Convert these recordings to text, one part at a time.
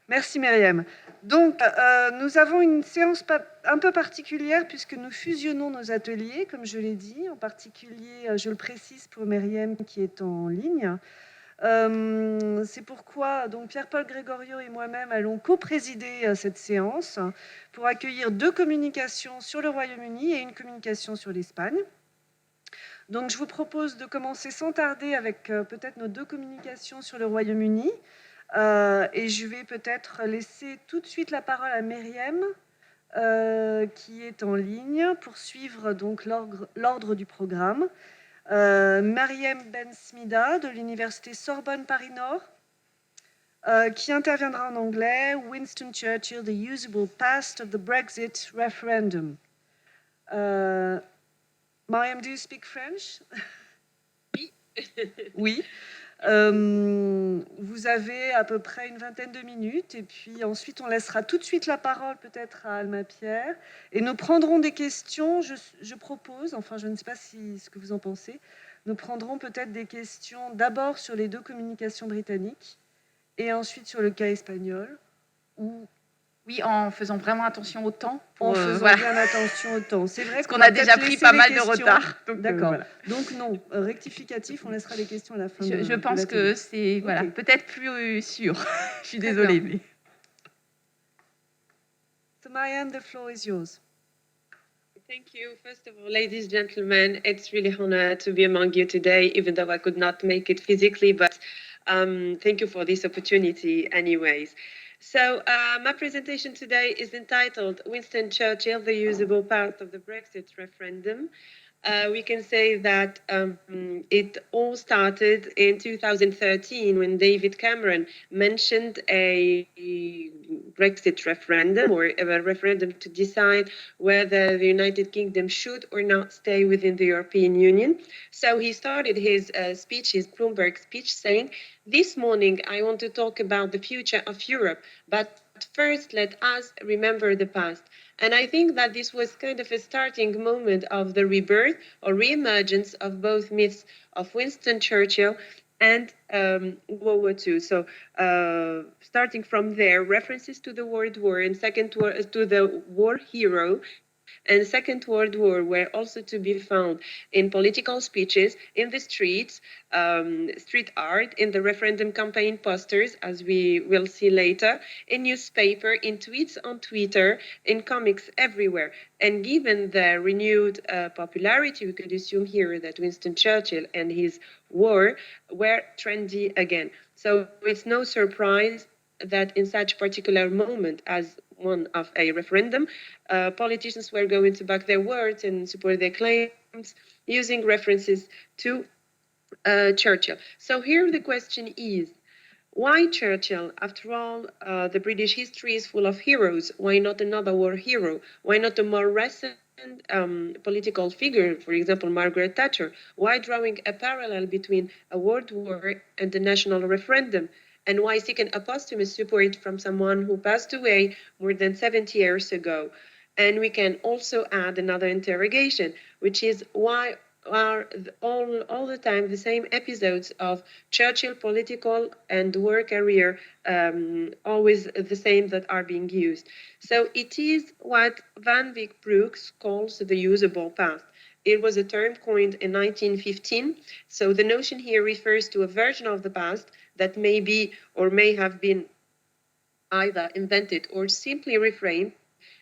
Merci Mariem. Donc, nous avons une séance un peu particulière puisque nous fusionnons nos ateliers, comme je l'ai dit. En particulier, je le précise pour Mariem qui est en ligne. C'est pourquoi donc Pierre-Paul Grégorio et moi-même allons co-présider cette séance pour accueillir 2 communications sur le Royaume-Uni et une communication sur l'Espagne. Donc, je vous propose de commencer sans tarder avec peut-être nos 2 communications sur le Royaume-Uni. Et je vais peut-être laisser tout de suite la parole à Mariem, qui est en ligne, pour suivre donc l'ordre du programme. Mariem Ben Smida, de l'Université Sorbonne-Paris Nord, qui interviendra en anglais. Winston Churchill, The Usable Past of the Brexit Referendum. Mariem, do you speak French? Oui. Oui. Vous avez à peu près une vingtaine de minutes et puis ensuite on laissera tout de suite la parole peut-être à Alma-Pierre et nous prendrons des questions, je propose, enfin je ne sais pas ce que vous en pensez, nous prendrons peut-être des questions d'abord sur les 2 communications britanniques et ensuite sur le cas espagnol. Oui, en faisant vraiment attention au temps. En faisant bien attention au temps. C'est vrai qu'on a déjà pris pas mal de retard. D'accord. Voilà. Donc non, rectificatif, on laissera les questions à la fin. Je pense que c'est voilà, peut-être plus sûr. Je suis désolée. Mais... So Mariem, the floor is yours. Thank you. First of all, ladies and gentlemen, it's really an honor to be among you today, even though I could not make it physically, but thank you for this opportunity anyways. So my presentation today is entitled Winston Churchill, the Usable Part of the Brexit Referendum. We can say that it all started in 2013 when David Cameron mentioned a Brexit referendum or a referendum to decide whether the United Kingdom should or not stay within the European Union. So he started his speech, his Bloomberg speech, saying, "This morning I want to talk about the future of Europe, but first let us remember the past." And I think that this was kind of a starting moment of the rebirth or re-emergence of both myths of Winston Churchill and World War II. So starting from there, references to the World War and to the war hero and Second World War were also to be found in political speeches, in the streets, street art, in the referendum campaign posters, as we will see later, in newspaper, in tweets on Twitter, in comics everywhere. And given the renewed popularity, we could assume here that Winston Churchill and his war were trendy again. So it's no surprise that in such particular moment as one of a referendum, politicians were going to back their words and support their claims using references to Churchill. So here the question is, why Churchill? After all, the British history is full of heroes. Why not another war hero? Why not a more recent political figure, for example, Margaret Thatcher? Why drawing a parallel between a world war and a national referendum? And why seeking a posthumous support from someone who passed away more than 70 years ago? And we can also add another interrogation, which is why are all the time the same episodes of Churchill political and war career always the same that are being used? So it is what Van Wyck Brooks calls the usable past. It was a term coined in 1915. So the notion here refers to a version of the past that may be or may have been either invented or simply reframed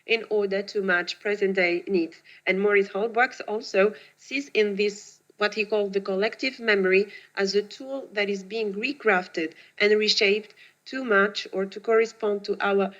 in order to match present-day needs. And Maurice Holbrook also sees in this what he called the collective memory as a tool that is being recrafted and reshaped to match or to correspond to our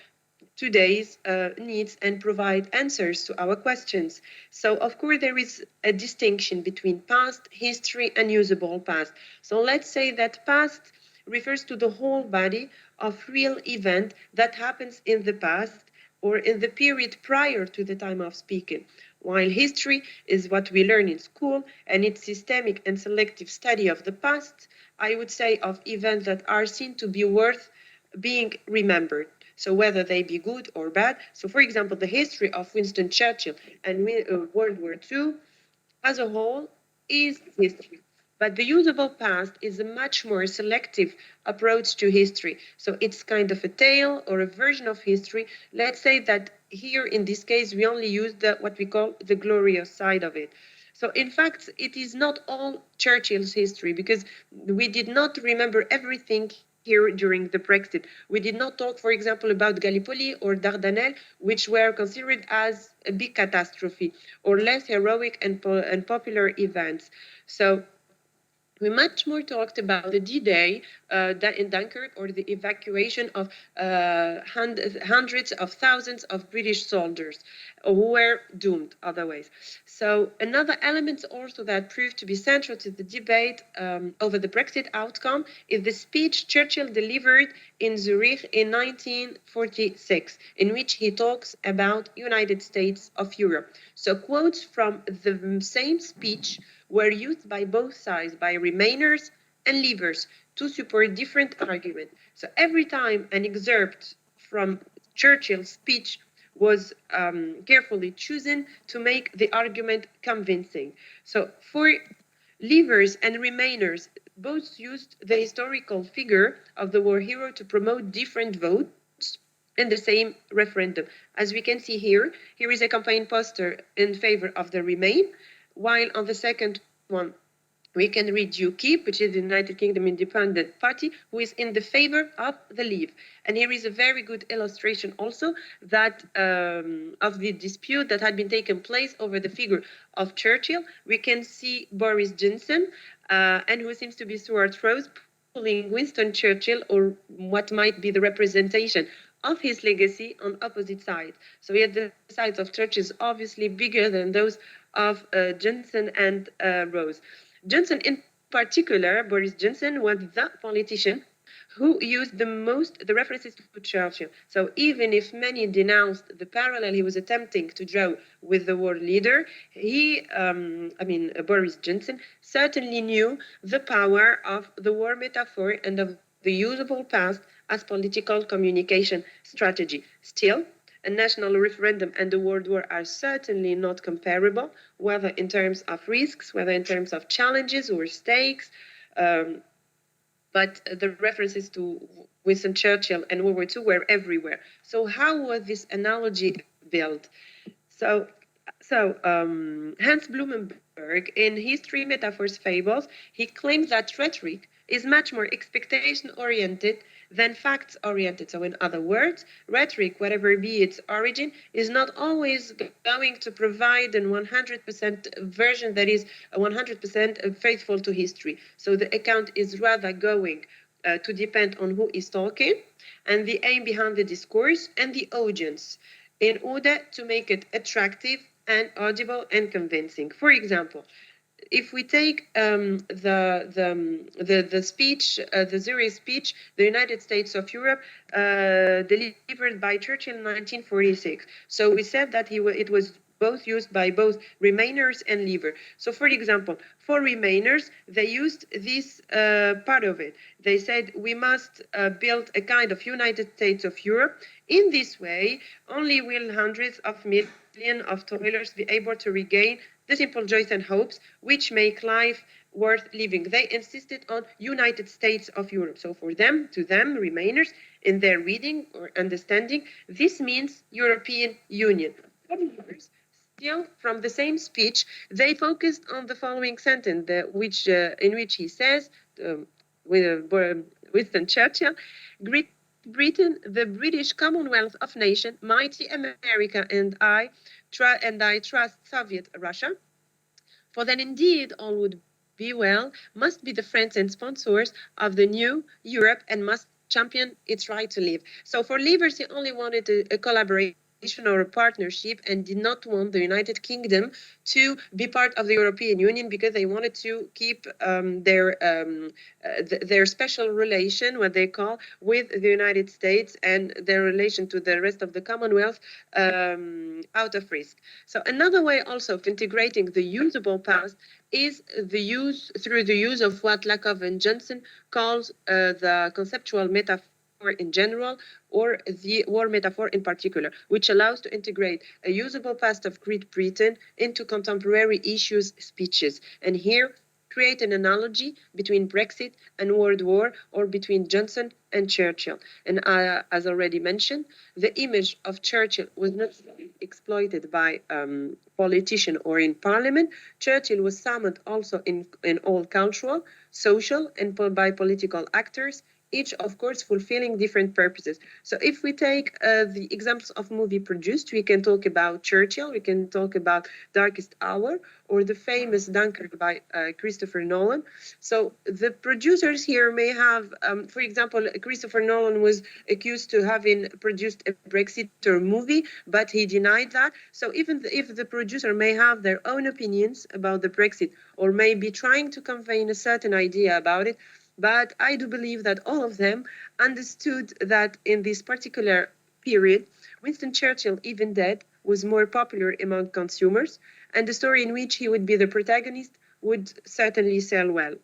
today's needs and provide answers to our questions. So, of course, there is a distinction between past, history, and usable past. So let's say that past refers to the whole body of real event that happens in the past or in the period prior to the time of speaking, while history is what we learn in school and it's systemic and selective study of the past, I would say, of events that are seen to be worth being remembered. So whether they be good or bad. So for example, the history of Winston Churchill and World War II as a whole is history. But the usable past is a much more selective approach to history. So it's kind of a tale or a version of history. Let's say that here in this case, we only use what we call the glorious side of it. So in fact, it is not all Churchill's history, because we did not remember everything here during the Brexit. We did not talk, for example, about Gallipoli or Dardanelles, which were considered as a big catastrophe or less heroic and popular events. So we much more talked about the D-Day in Dunkirk, or the evacuation of hundreds of thousands of British soldiers who were doomed otherwise. So another element also that proved to be central to the debate over the Brexit outcome is the speech Churchill delivered in Zurich in 1946, in which he talks about United States of Europe. So quotes from the same speech were used by both sides, by Remainers and Leavers, to support different arguments. So every time an excerpt from Churchill's speech was carefully chosen to make the argument convincing. So for Leavers and Remainers, both used the historical figure of the war hero to promote different votes in the same referendum. As we can see here, here is a campaign poster in favor of the Remain, while on the second one, we can read UKIP, which is the United Kingdom Independent Party, who is in the favor of the Leave. And here is a very good illustration also that of the dispute that had been taken place over the figure of Churchill. We can see Boris Johnson, and who seems to be Stuart Rose, pulling Winston Churchill, or what might be the representation of his legacy, on opposite sides. So yet the sides of Churchill is obviously bigger than those of Johnson and Rose. Johnson in particular, Boris Johnson, was the politician who used the references to Churchill. So even if many denounced the parallel he was attempting to draw with the war leader, Boris Johnson certainly knew the power of the war metaphor and of the usable past as political communication strategy. Still, a national referendum and the World War are certainly not comparable, whether in terms of risks, whether in terms of challenges or stakes. But the references to Winston Churchill and World War II were everywhere. So how was this analogy built? So Hans Blumenberg, in his Three Metaphors Fables, he claims that rhetoric is much more expectation-oriented than facts-oriented. So in other words, rhetoric, whatever be its origin, is not always going to provide a 100% version that is 100% faithful to history. So the account is rather going to depend on who is talking and the aim behind the discourse and the audience, in order to make it attractive and audible and convincing. For example, if we take the speech, the Zurich speech, the United States of Europe, delivered by Churchill in 1946. So we said that it was both used by both Remainers and Leavers. So for example, for Remainers, they used this part of it. They said, we must build a kind of United States of Europe. In this way, only will hundreds of millions of toilers be able to regain the simple joys and hopes which make life worth living. They insisted on United States of Europe. So for them, to them, Remainers, in their reading or understanding, this means European Union. Still, from the same speech, they focused on the following sentence, in which he says, with Winston Churchill, Great Britain, the British Commonwealth of Nations, mighty America, and I trust Soviet Russia. For then indeed all would be well, must be the friends and sponsors of the new Europe and must champion its right to live. So for Leavers, he only wanted a collaboration or a partnership and did not want the United Kingdom to be part of the European Union, because they wanted to keep their special relation, what they call, with the United States and their relation to the rest of the Commonwealth out of risk. So another way also of integrating the usable past is through the use of what Lakoff and Johnson calls the conceptual metaphor in general, or the war metaphor in particular, which allows to integrate a usable past of Great Britain into contemporary issues, speeches. And here create an analogy between Brexit and World War, or between Johnson and Churchill. And as already mentioned, the image of Churchill was not exploited by politicians or in parliament. Churchill was summoned also in all cultural, social, and by political actors, each, of course, fulfilling different purposes. So if we take the examples of movie produced, we can talk about Churchill, we can talk about Darkest Hour, or the famous Dunkirk by Christopher Nolan. So the producers here may have, for example, Christopher Nolan was accused to having produced a Brexiter movie, but he denied that. So even if the producer may have their own opinions about the Brexit, or may be trying to convey a certain idea about it, but I do believe that all of them understood that in this particular period, Winston Churchill, even dead, was more popular among consumers, and the story in which he would be the protagonist would certainly sell well.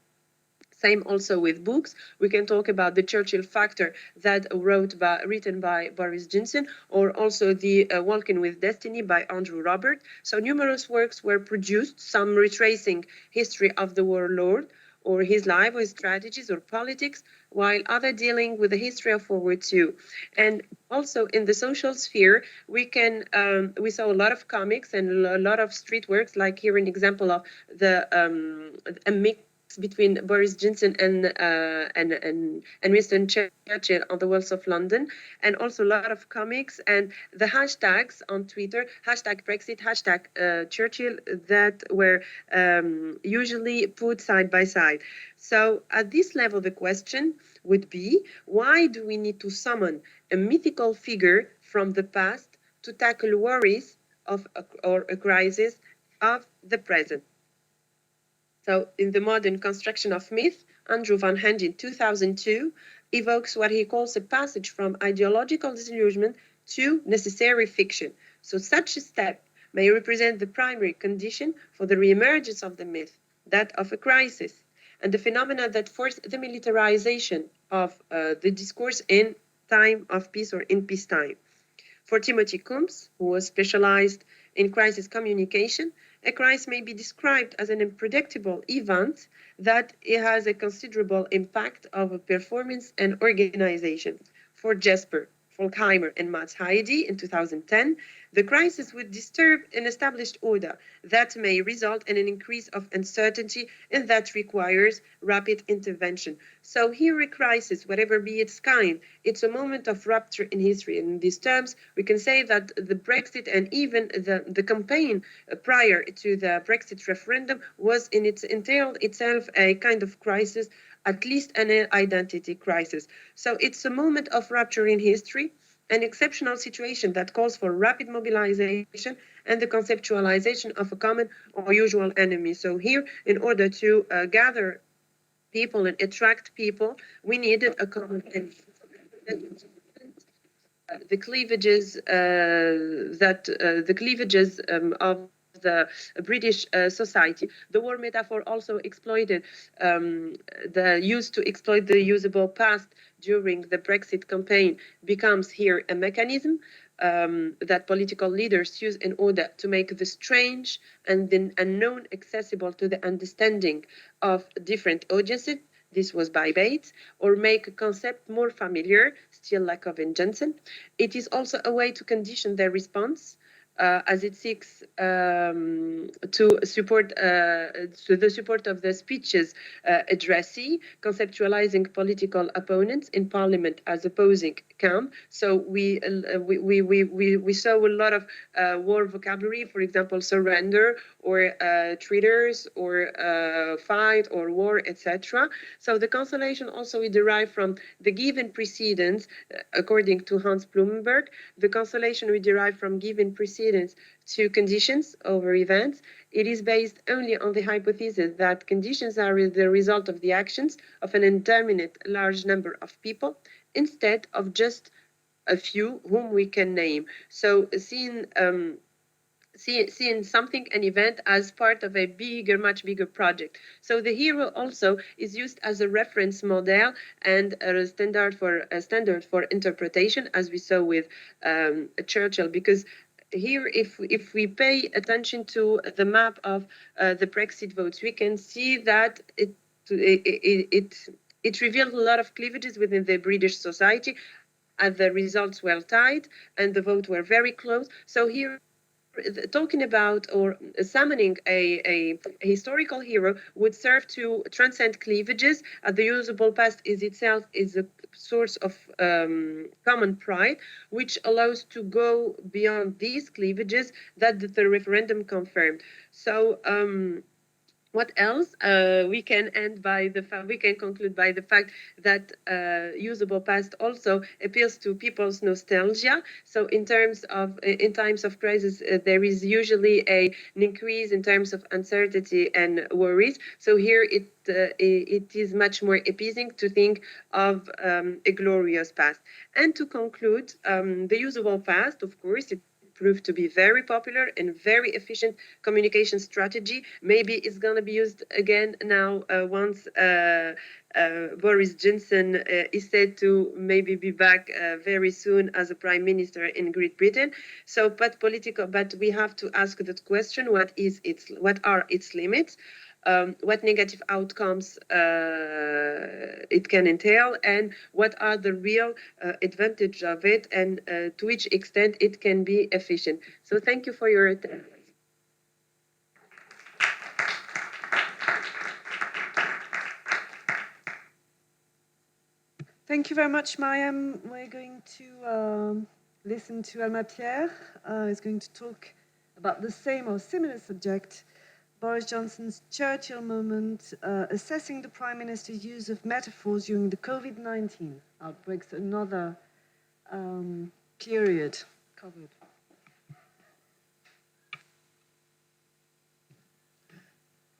Same also with books. We can talk about the Churchill Factor that written by Boris Johnson, or also the Walking with Destiny by Andrew Robert. So numerous works were produced, some retracing history of the warlord, or his life, or his strategies, or politics, while other dealing with the history of World War II. And also in the social sphere, we saw a lot of comics and a lot of street works, like here an example of a mix between Boris Johnson and Winston Churchill on the walls of London, and also a lot of comics and the hashtags on Twitter, hashtag Brexit, hashtag Churchill, that were usually put side by side. So at this level, the question would be, why do we need to summon a mythical figure from the past to tackle worries or a crisis of the present? So in the modern construction of myth, Andrew Van Hand in 2002 evokes what he calls a passage from ideological disillusionment to necessary fiction. So such a step may represent the primary condition for the reemergence of the myth, that of a crisis, and the phenomena that force the militarization of the discourse in time of peace or in peacetime. For Timothy Coombs, who was specialized in crisis communication, a crisis may be described as an unpredictable event that it has a considerable impact of performance and organization. For Jesper Folkheimer and Mats Heidi in 2010, the crisis would disturb an established order that may result in an increase of uncertainty and that requires rapid intervention. So here a crisis, whatever be its kind, it's a moment of rupture in history. And in these terms, we can say that the Brexit and even the campaign prior to the Brexit referendum was in its entailed itself a kind of crisis, at least an identity crisis. So it's a moment of rupture in history, an exceptional situation that calls for rapid mobilization and the conceptualization of a common or usual enemy. So here, in order to gather people and attract people, we needed a common enemy. The cleavages of the British society. The war metaphor also exploited used to exploit the usable past during the Brexit campaign becomes here a mechanism that political leaders use in order to make the strange and the unknown accessible to the understanding of different audiences. This was by Bates, or make a concept more familiar, still like of Johnson. It is also a way to condition their response as it seeks to support the support of the speeches addressee, conceptualizing political opponents in parliament as opposing camp. So we saw a lot of war vocabulary, for example, surrender or traitors or fight or war, etc. So the consolation also we derive from the given precedents, according to Hans Blumenberg. The consolation we derive from given precedents to conditions over events. It is based only on the hypothesis that conditions are the result of the actions of an indeterminate large number of people instead of just a few whom we can name. So seeing something, an event, as part of a bigger, much bigger project. So the hero also is used as a reference model and a standard for interpretation, as we saw with Churchill, because here, if we pay attention to the map of the Brexit votes, we can see that it revealed a lot of cleavages within the British society, and the results were tight, and the votes were very close. So here, talking about or summoning a historical hero would serve to transcend cleavages. The usable past is itself is a source of common pride, which allows to go beyond these cleavages that the referendum confirmed. So what else? We can conclude by the fact that usable past also appeals to people's nostalgia. So in times of crisis, there is usually an increase in terms of uncertainty and worries. So here it is much more appeasing to think of a glorious past. And to conclude, the usable past, of course, it proved to be very popular and very efficient communication strategy. Maybe it's going to be used again now once Boris Johnson is said to maybe be back very soon as a prime minister in Great Britain. So, but we have to ask that question: what are its limits? What negative outcomes it can entail, and what are the real advantage of it, and to which extent it can be efficient. So thank you for your attention. Thank you very much, Mariem. We're going to listen to Alma-Pierre, who's going to talk about the same or similar subject, Boris Johnson's Churchill moment, assessing the Prime Minister's use of metaphors during the COVID-19 outbreaks, another period covered.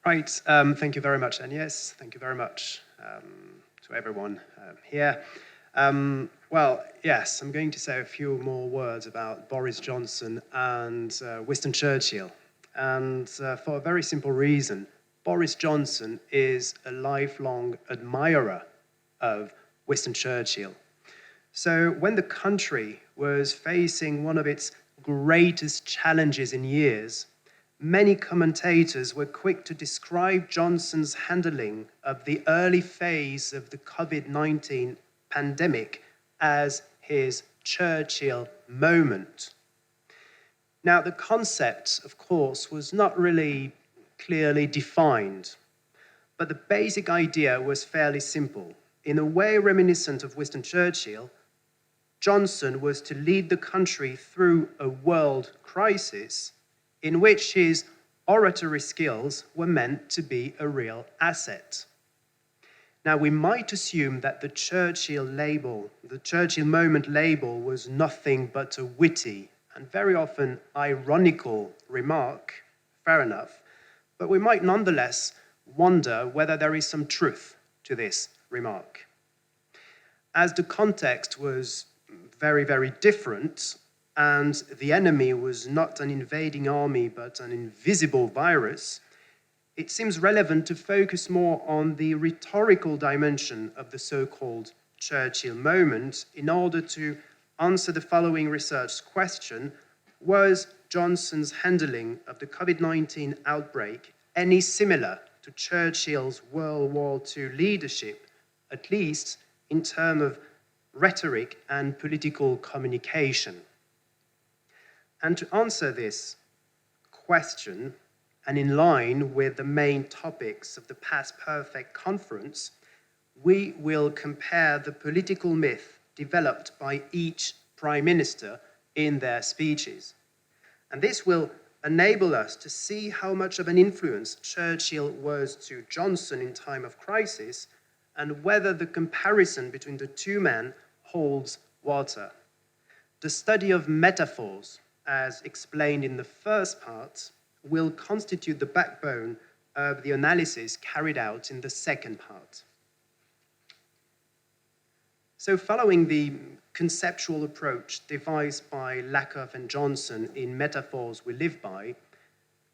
Right, thank you very much, Agnès. Thank you very much to everyone here. Well, yes, I'm going to say a few more words about Boris Johnson and Winston Churchill. And for a very simple reason, Boris Johnson is a lifelong admirer of Winston Churchill. So when the country was facing one of its greatest challenges in years, many commentators were quick to describe Johnson's handling of the early phase of the COVID-19 pandemic as his Churchill moment. Now, the concept, of course, was not really clearly defined, but the basic idea was fairly simple. In a way reminiscent of Winston Churchill, Johnson was to lead the country through a world crisis in which his oratory skills were meant to be a real asset. Now, we might assume that the Churchill moment label was nothing but a witty and very often ironical remark, fair enough, but we might nonetheless wonder whether there is some truth to this remark. As the context was very, very different, and the enemy was not an invading army but an invisible virus, it seems relevant to focus more on the rhetorical dimension of the so-called Churchill moment in order to answer the following research question: was Johnson's handling of the COVID-19 outbreak any similar to Churchill's World War II leadership, at least in terms of rhetoric and political communication? And to answer this question, and in line with the main topics of the Past Perfect Conference, we will compare the political myth developed by each Prime Minister in their speeches. And this will enable us to see how much of an influence Churchill was to Johnson in time of crisis, and whether the comparison between the two men holds water. The study of metaphors, as explained in the first part, will constitute the backbone of the analysis carried out in the second part. So following the conceptual approach devised by Lakoff and Johnson in Metaphors We Live By,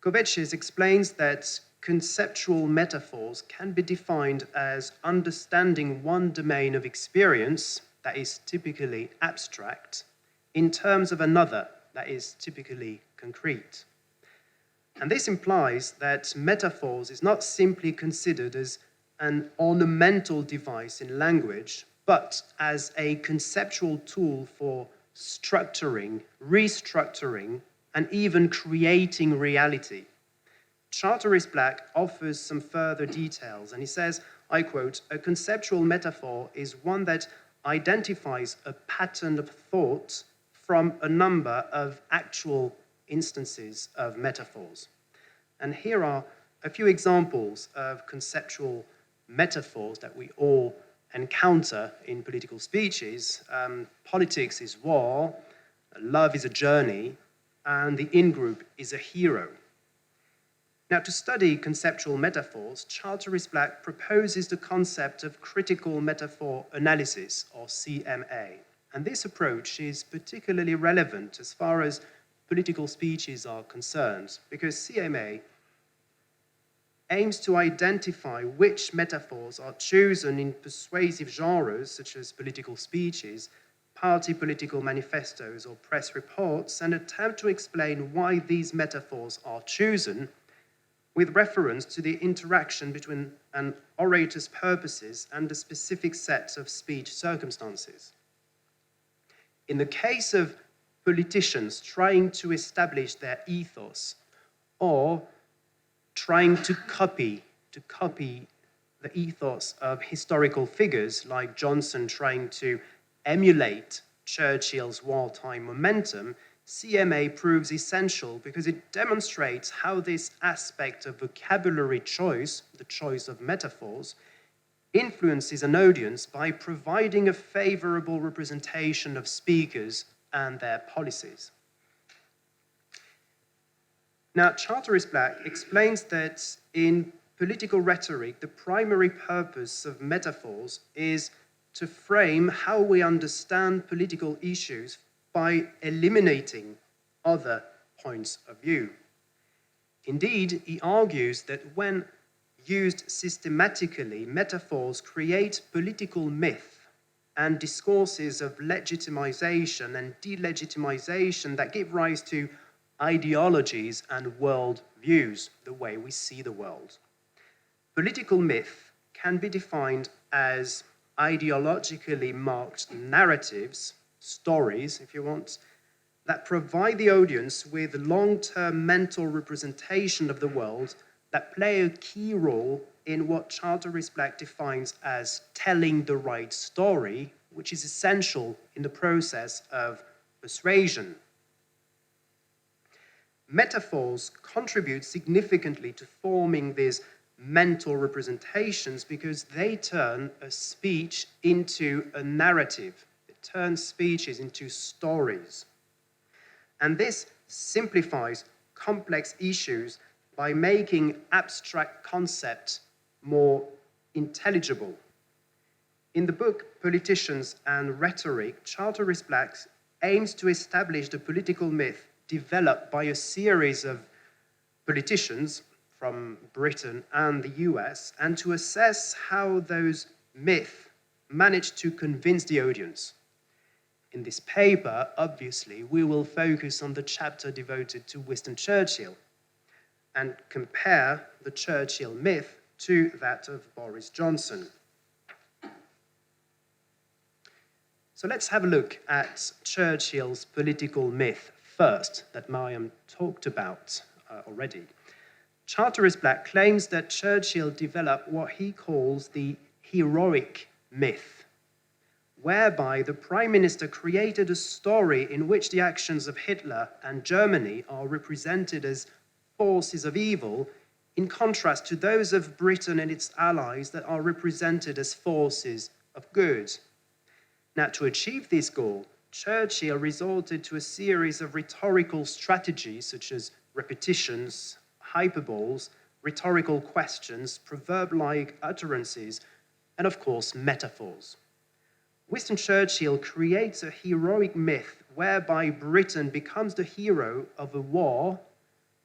Kovetches explains that conceptual metaphors can be defined as understanding one domain of experience, that is typically abstract, in terms of another, that is typically concrete. And this implies that metaphors is not simply considered as an ornamental device in language, but as a conceptual tool for structuring, restructuring, and even creating reality. Charteris Black offers some further details, and he says, I quote, "A conceptual metaphor is one that identifies a pattern of thought from a number of actual instances of metaphors." And here are a few examples of conceptual metaphors that we all encounter in political speeches. Politics is war, love is a journey, and the in-group is a hero. Now, to study conceptual metaphors, Charteris Black proposes the concept of critical metaphor analysis, or CMA. And this approach is particularly relevant as far as political speeches are concerned, because CMA aims to identify which metaphors are chosen in persuasive genres, such as political speeches, party political manifestos, or press reports, and attempt to explain why these metaphors are chosen, with reference to the interaction between an orator's purposes and a specific set of speech circumstances. In the case of politicians trying to establish their ethos, or trying to copy the ethos of historical figures like Johnson trying to emulate Churchill's wartime momentum, CMA proves essential because it demonstrates how this aspect of vocabulary choice, the choice of metaphors, influences an audience by providing a favorable representation of speakers and their policies. Now, Charteris Black explains that in political rhetoric, the primary purpose of metaphors is to frame how we understand political issues by eliminating other points of view. Indeed, he argues that when used systematically, metaphors create political myth and discourses of legitimization and delegitimization that give rise to ideologies and world views, the way we see the world. Political myth can be defined as ideologically marked narratives, stories, if you want, that provide the audience with long-term mental representation of the world that play a key role in what Charteris Black defines as telling the right story, which is essential in the process of persuasion. Metaphors contribute significantly to forming these mental representations because they turn a speech into a narrative. It turns speeches into stories. And this simplifies complex issues by making abstract concepts more intelligible. In the book Politicians and Rhetoric, Charteris Black aims to establish the political myth developed by a series of politicians from Britain and the US, and to assess how those myths managed to convince the audience. In this paper, obviously, we will focus on the chapter devoted to Winston Churchill and compare the Churchill myth to that of Boris Johnson. So let's have a look at Churchill's political myth first, that Mariem talked about already. Charteris Black claims that Churchill developed what he calls the heroic myth, whereby the Prime Minister created a story in which the actions of Hitler and Germany are represented as forces of evil, in contrast to those of Britain and its allies that are represented as forces of good. Now, to achieve this goal, Churchill resorted to a series of rhetorical strategies such as repetitions, hyperboles, rhetorical questions, proverb-like utterances, and of course, metaphors. Winston Churchill creates a heroic myth whereby Britain becomes the hero of a war,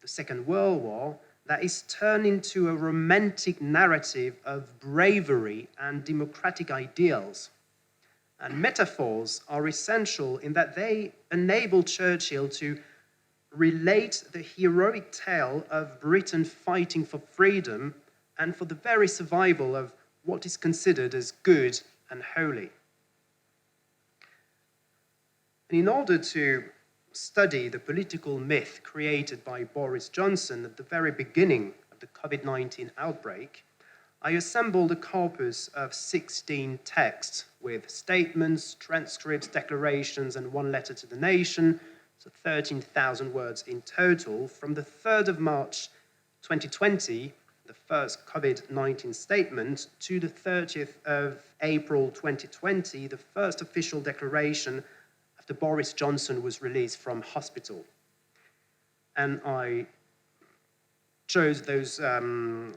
the Second World War, that is turned into a romantic narrative of bravery and democratic ideals. And metaphors are essential in that they enable Churchill to relate the heroic tale of Britain fighting for freedom and for the very survival of what is considered as good and holy. And in order to study the political myth created by Boris Johnson at the very beginning of the COVID-19 outbreak, I assembled a corpus of 16 texts with statements, transcripts, declarations, and one letter to the nation, so 13,000 words in total, from the 3rd of March 2020, the first COVID-19 statement, to the 30th of April 2020, the first official declaration after Boris Johnson was released from hospital. And I chose those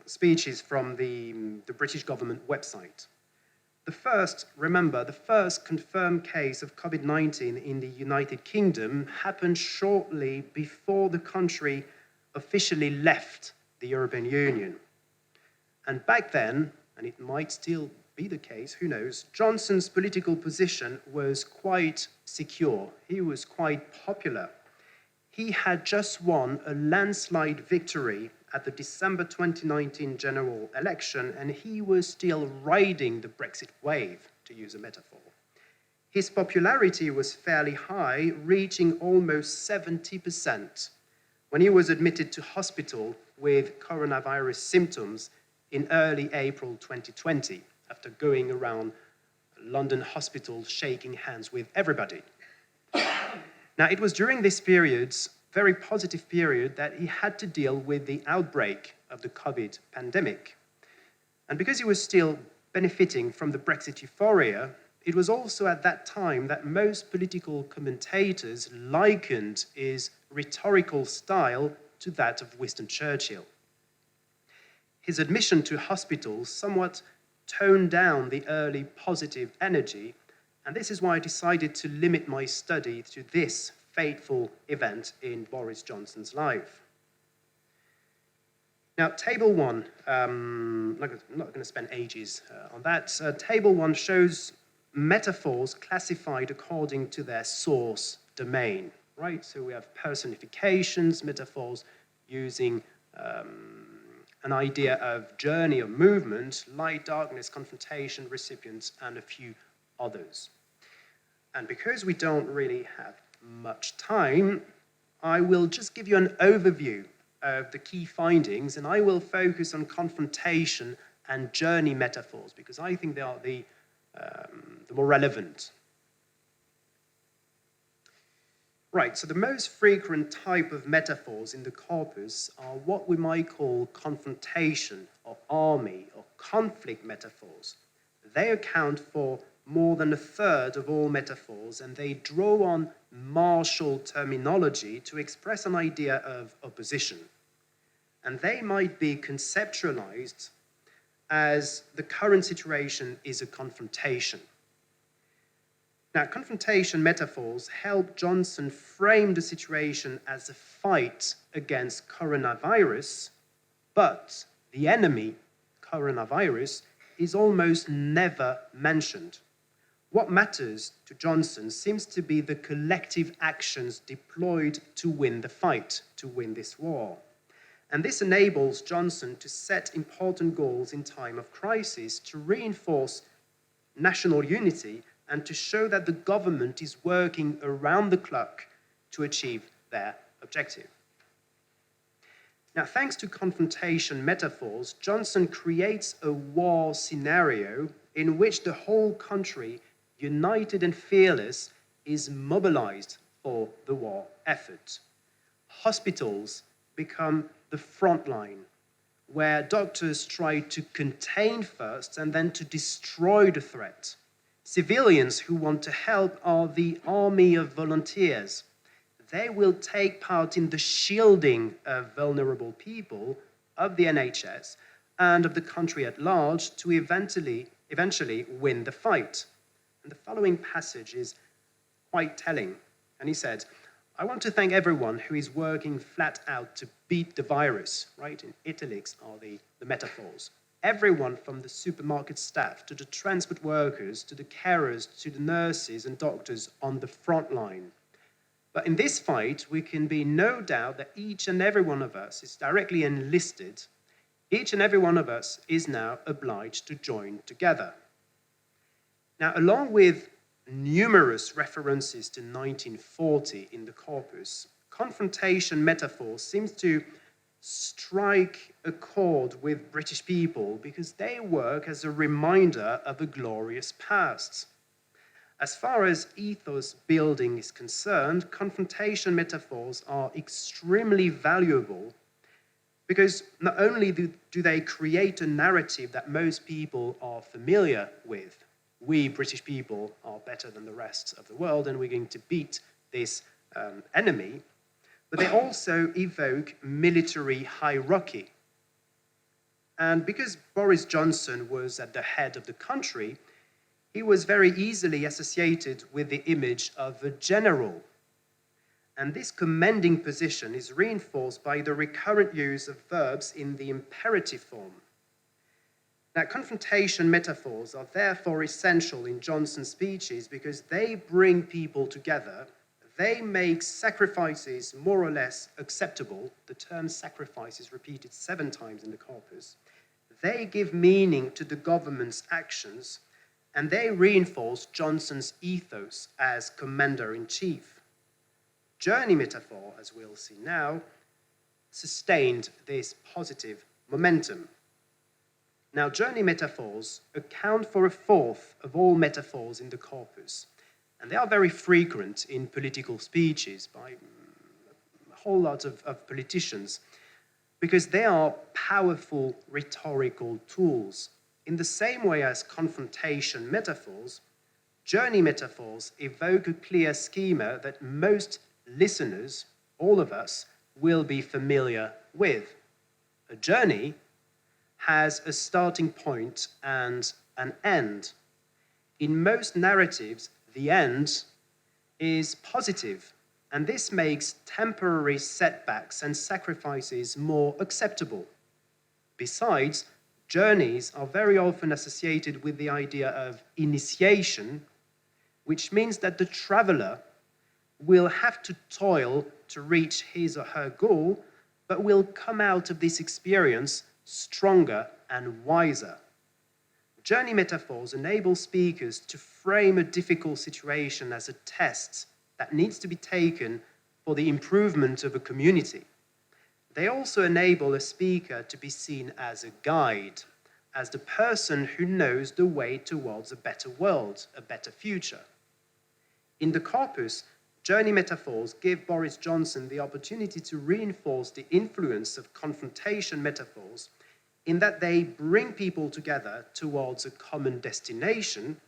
speeches from the British government website. Remember, the first confirmed case of COVID-19 in the United Kingdom happened shortly before the country officially left the European Union. And back then, and it might still be the case, who knows, Johnson's political position was quite secure. He was quite popular. He had just won a landslide victory at the December 2019 general election, and he was still riding the Brexit wave, to use a metaphor. His popularity was fairly high, reaching almost 70%, when he was admitted to hospital with coronavirus symptoms in early April 2020, after going around London hospitals shaking hands with everybody. Now, it was during this period, very positive period, that he had to deal with the outbreak of the COVID pandemic. And because he was still benefiting from the Brexit euphoria, it was also at that time that most political commentators likened his rhetorical style to that of Winston Churchill. His admission to hospital somewhat toned down the early positive energy, and this is why I decided to limit my study to this fateful event in Boris Johnson's life. Now, Table 1, I'm not going to spend ages on that. Table 1 shows metaphors classified according to their source domain, right? So we have personifications, metaphors using an idea of journey or movement, light, darkness, confrontation, recipients, and a few others. And because we don't really have much time, I will just give you an overview of the key findings, and I will focus on confrontation and journey metaphors because I think they are the more relevant. Right, so the most frequent type of metaphors in the corpus are what we might call confrontation or army or conflict metaphors. They account for more than a third of all metaphors, and they draw on martial terminology to express an idea of opposition. And they might be conceptualized as the current situation is a confrontation. Now, confrontation metaphors help Johnson frame the situation as a fight against coronavirus, but the enemy, coronavirus, is almost never mentioned. What matters to Johnson seems to be the collective actions deployed to win the fight, to win this war. And this enables Johnson to set important goals in time of crisis, to reinforce national unity, and to show that the government is working around the clock to achieve their objective. Now, thanks to confrontation metaphors, Johnson creates a war scenario in which the whole country, united and fearless, is mobilized for the war effort. Hospitals become the front line, where doctors try to contain first and then to destroy the threat. Civilians who want to help are the army of volunteers. They will take part in the shielding of vulnerable people, of the NHS, and of the country at large to eventually win the fight. And the following passage is quite telling. And he said, I want to thank everyone who is working flat out to beat the virus, right? In italics are the metaphors. everyone from the supermarket staff to the transport workers, to the carers, to the nurses and doctors on the front line. But in this fight, we can be no doubt that each and every one of us is directly enlisted. Each and every one of us is now obliged to join together. Now, along with numerous references to 1940 in the corpus, confrontation metaphor seems to strike a chord with British people because they work as a reminder of a glorious past. As far as ethos building is concerned, confrontation metaphors are extremely valuable because not only do they create a narrative that most people are familiar with, we British people are better than the rest of the world and we're going to beat this enemy, but they also evoke military hierarchy. And because Boris Johnson was at the head of the country, he was very easily associated with the image of a general. And this commanding position is reinforced by the recurrent use of verbs in the imperative form. Now, confrontation metaphors are therefore essential in Johnson's speeches because they bring people together. They make sacrifices more or less acceptable. The term sacrifice is repeated 7 times in the corpus. They give meaning to the government's actions, and they reinforce Johnson's ethos as commander-in-chief. Journey metaphor, as we'll see now, sustained this positive momentum. Now, journey metaphors account for 1/4 of all metaphors in the corpus, and they are very frequent in political speeches by a whole lot of politicians, because they are powerful rhetorical tools. In the same way as confrontation metaphors, journey metaphors evoke a clear schema that most listeners, all of us, will be familiar with. A journey has a starting point and an end. In most narratives, the end is positive, and this makes temporary setbacks and sacrifices more acceptable. Besides, journeys are very often associated with the idea of initiation, which means that the traveler will have to toil to reach his or her goal, but will come out of this experience stronger and wiser. Journey metaphors enable speakers to frame a difficult situation as a test that needs to be taken for the improvement of a community. They also enable a speaker to be seen as a guide, as the person who knows the way towards a better world, a better future. In the corpus, journey metaphors give Boris Johnson the opportunity to reinforce the influence of confrontation metaphors in that they bring people together towards a common destination,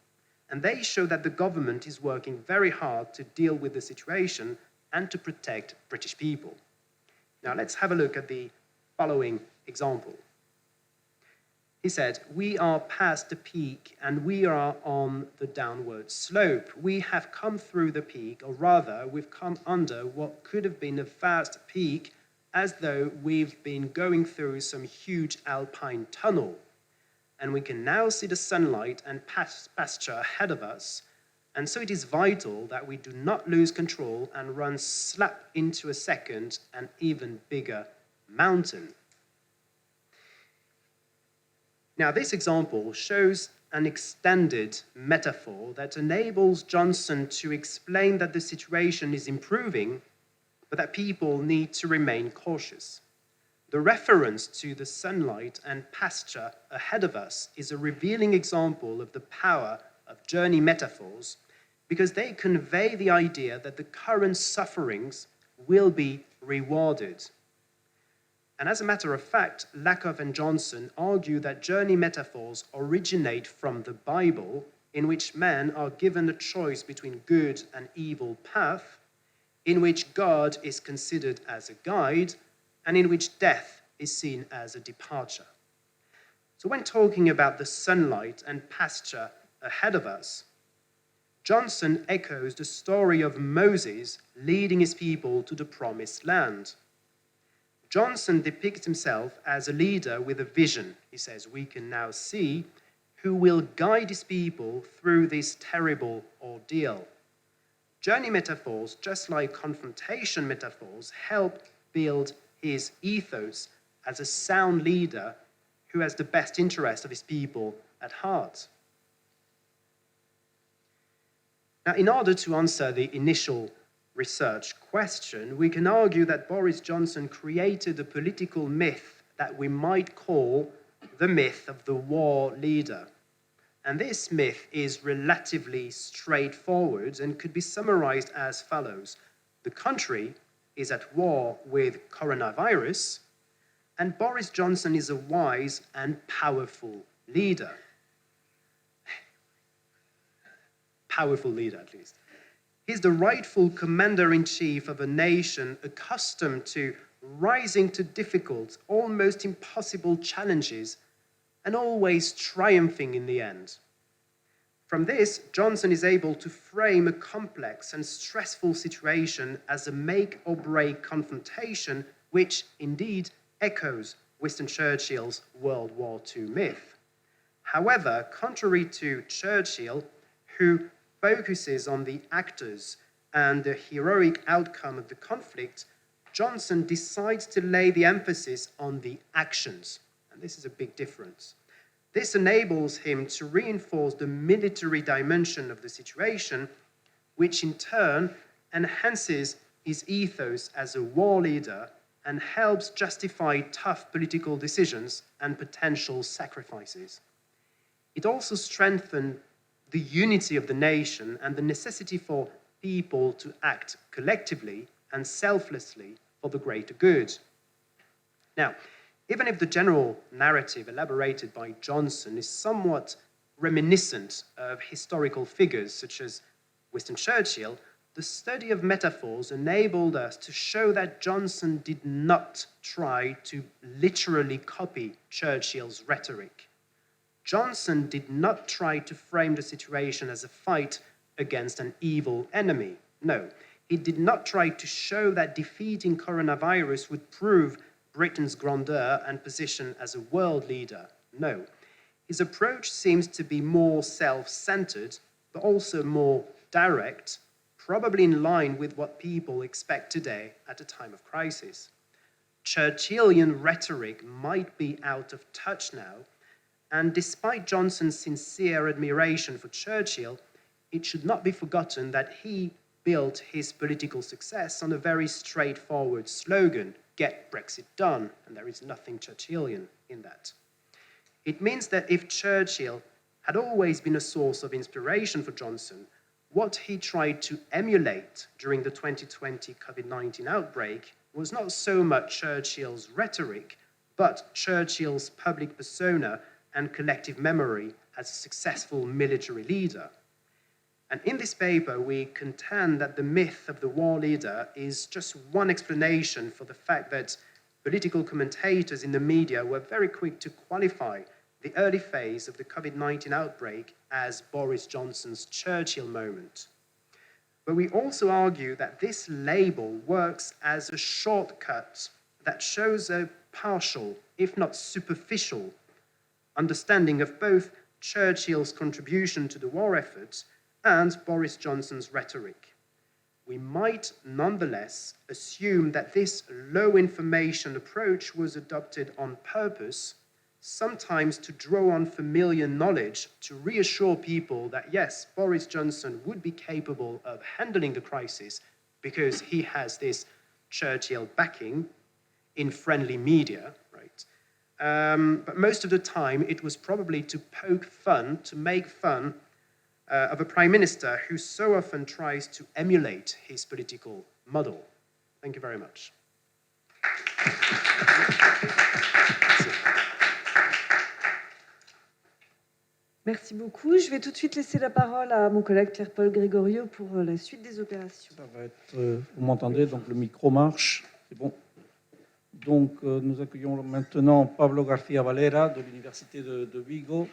and they show that the government is working very hard to deal with the situation and to protect British people. Now let's have a look at the following example. He said, "We are past the peak and we are on the downward slope. We have come through the peak, or rather, we've come under what could have been a vast peak, as though we've been going through some huge alpine tunnel. And we can now see the sunlight and pasture ahead of us. And so it is vital that we do not lose control and run slap into a second and even bigger mountain." Now, this example shows an extended metaphor that enables Johnson to explain that the situation is improving, but that people need to remain cautious. The reference to the sunlight and pasture ahead of us is a revealing example of the power of journey metaphors, because they convey the idea that the current sufferings will be rewarded. And as a matter of fact, Lakoff and Johnson argue that journey metaphors originate from the Bible, in which men are given a choice between good and evil path, in which God is considered as a guide, and in which death is seen as a departure. So when talking about the sunlight and pasture ahead of us, Johnson echoes the story of Moses leading his people to the promised land. Johnson depicts himself as a leader with a vision. He says, we can now see who will guide his people through this terrible ordeal. Journey metaphors, just like confrontation metaphors, help build his ethos as a sound leader who has the best interest of his people at heart. Now, in order to answer the initial research question, we can argue that Boris Johnson created a political myth that we might call the myth of the war leader. And this myth is relatively straightforward and could be summarized as follows. The country is at war with coronavirus, and Boris Johnson is a wise and powerful leader. Powerful leader, at least. He's the rightful commander-in-chief of a nation accustomed to rising to difficult, almost impossible challenges and always triumphing in the end. From this, Johnson is able to frame a complex and stressful situation as a make-or-break confrontation, which indeed echoes Winston Churchill's World War II myth. However, contrary to Churchill, who focuses on the actors and the heroic outcome of the conflict, Johnson decides to lay the emphasis on the actions. And this is a big difference. This enables him to reinforce the military dimension of the situation, which in turn enhances his ethos as a war leader and helps justify tough political decisions and potential sacrifices. It also strengthens the unity of the nation and the necessity for people to act collectively and selflessly for the greater good. Now, even if the general narrative elaborated by Johnson is somewhat reminiscent of historical figures such as Winston Churchill, the study of metaphors enabled us to show that Johnson did not try to literally copy Churchill's rhetoric. Johnson did not try to frame the situation as a fight against an evil enemy. No, he did not try to show that defeating coronavirus would prove Britain's grandeur and position as a world leader. No, his approach seems to be more self-centered, but also more direct, probably in line with what people expect today at a time of crisis. Churchillian rhetoric might be out of touch now, and despite Johnson's sincere admiration for Churchill, it should not be forgotten that he built his political success on a very straightforward slogan, "Get Brexit done," and there is nothing Churchillian in that. It means that if Churchill had always been a source of inspiration for Johnson, what he tried to emulate during the 2020 COVID-19 outbreak was not so much Churchill's rhetoric, but Churchill's public persona and collective memory as a successful military leader. And in this paper, we contend that the myth of the war leader is just one explanation for the fact that political commentators in the media were very quick to qualify the early phase of the COVID-19 outbreak as Boris Johnson's Churchill moment. But we also argue that this label works as a shortcut that shows a partial, if not superficial, understanding of both Churchill's contribution to the war effort and Boris Johnson's rhetoric. We might nonetheless assume that this low information approach was adopted on purpose, sometimes to draw on familiar knowledge to reassure people that yes, Boris Johnson would be capable of handling the crisis because he has this Churchill backing in friendly media, right? But most of the time it was probably to poke fun, to make fun of a prime minister who so often tries to emulate his political model. Thank you very much. Merci beaucoup. Je vais tout de suite laisser la parole à mon collègue Pierre-Paul Grégorio pour la suite des opérations. Ça va être, vous m'entendez, donc le micro marche, c'est bon. Donc nous accueillons maintenant Pablo García Valera de l'Université de Vigo,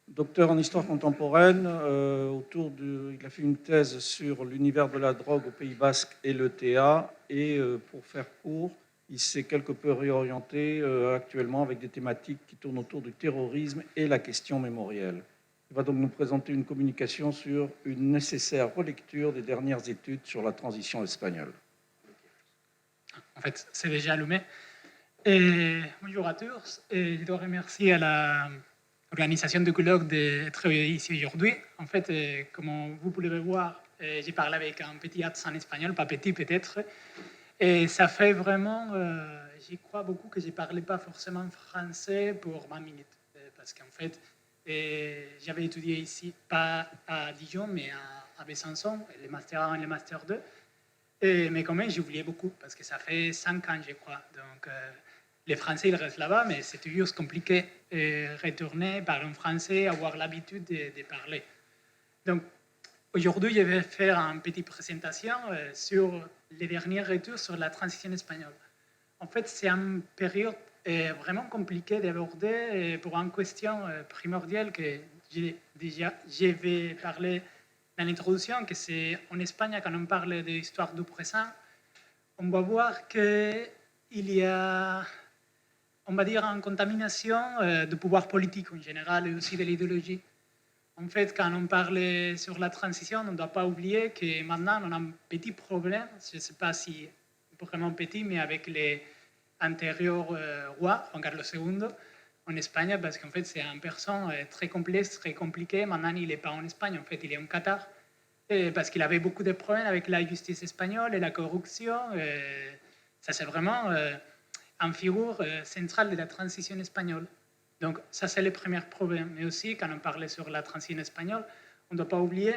docteur en histoire contemporaine. Il a fait une thèse sur l'univers de la drogue au Pays Basque et l'ETA. Et pour faire court, Il s'est quelque peu réorienté actuellement avec des thématiques qui tournent autour du terrorisme et la question mémorielle. Il va donc nous présenter une communication sur une nécessaire relecture des dernières études sur la transition espagnole. En fait, c'est déjà allumé. Bonjour à tous. Je dois remercier à l'organisation du colloque d'être ici aujourd'hui. En fait, comme vous pouvez le voir, j'ai parlé avec un petit accent espagnol, pas petit peut-être. Et ça fait vraiment, j'y crois beaucoup que je ne parlais pas forcément français pour 20 minutes. Parce qu'en fait, j'avais étudié ici, pas à Dijon, mais à Besançon, les Master 1 et les Master 2. Mais quand même, j'ai oublié beaucoup, parce que ça fait 5 ans, je crois. Donc, les Français, ils restent là-bas, mais c'est toujours compliqué de retourner, parler en français, avoir l'habitude de parler. Donc, aujourd'hui, je vais faire une petite présentation sur les dernières études sur la transition espagnole. En fait, c'est une période vraiment compliquée d'aborder pour une question primordiale que je vais parler dans l'introduction, que c'est en Espagne, quand on parle de l'histoire du présent, on va voir qu'il y a, on va dire, une contamination du pouvoir politique en général et aussi de l'idéologie. En fait, quand on parle sur la transition, on ne doit pas oublier que maintenant, on a un petit problème, je ne sais pas si vraiment petit, mais avec les antérieurs rois, Juan Carlos II, en Espagne, parce qu'en fait, c'est une personne très complexe, très compliquée. Maintenant, il n'est pas en Espagne, en fait, il est en Qatar, parce qu'il avait beaucoup de problèmes avec la justice espagnole et la corruption. Ça, c'est vraiment une figure centrale de la transition espagnole. Donc, ça, c'est le premier problème. Mais aussi, quand on parlait sur la transition espagnole, on ne doit pas oublier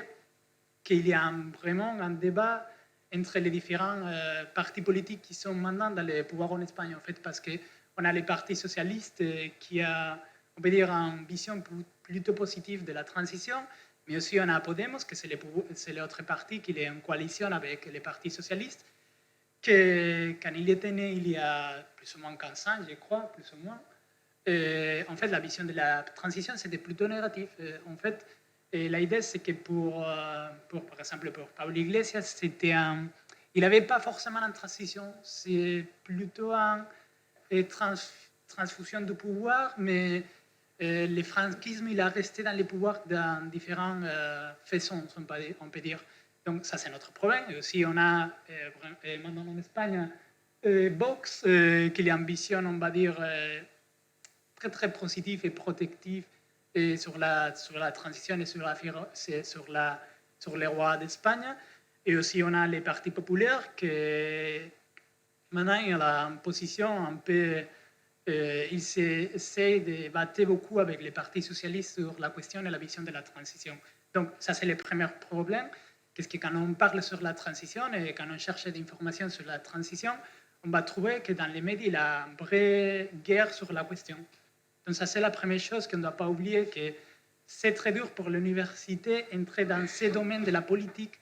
qu'il y a vraiment un débat entre les différents partis politiques qui sont maintenant dans le pouvoir en Espagne, en fait, parce qu'on a les partis socialistes qui ont, on peut dire, une vision plutôt positive de la transition, mais aussi on a Podemos, que c'est l'autre parti qui est en coalition avec les partis socialistes, que quand il était né il y a plus ou moins 15 ans, je crois, plus ou moins, en fait, la vision de la transition, c'était plutôt négatif. En fait, l'idée, c'est que par exemple, pour Pablo Iglesias, il n'avait pas forcément une transition, c'est plutôt une transfusion de pouvoir, mais le franquisme, il a resté dans les pouvoirs dans différentes façons, on peut dire. Donc, ça, c'est notre problème. Et aussi, on a maintenant en Espagne Vox, qui ambitionne, on va dire, très, très positif et protectif et sur la transition et sur les rois d'Espagne. Et aussi, on a les partis populaires qui, maintenant, ils ont une position un peu... ils essaient de battre beaucoup avec les partis socialistes sur la question et la vision de la transition. Donc, ça, c'est le premier problème. Parce que quand on parle sur la transition et quand on cherche des informations sur la transition, on va trouver que dans les médias, il y a une vraie guerre sur la question. Donc ça, c'est la première chose qu'on ne doit pas oublier, que c'est très dur pour l'université d'entrer dans ces domaines de la politique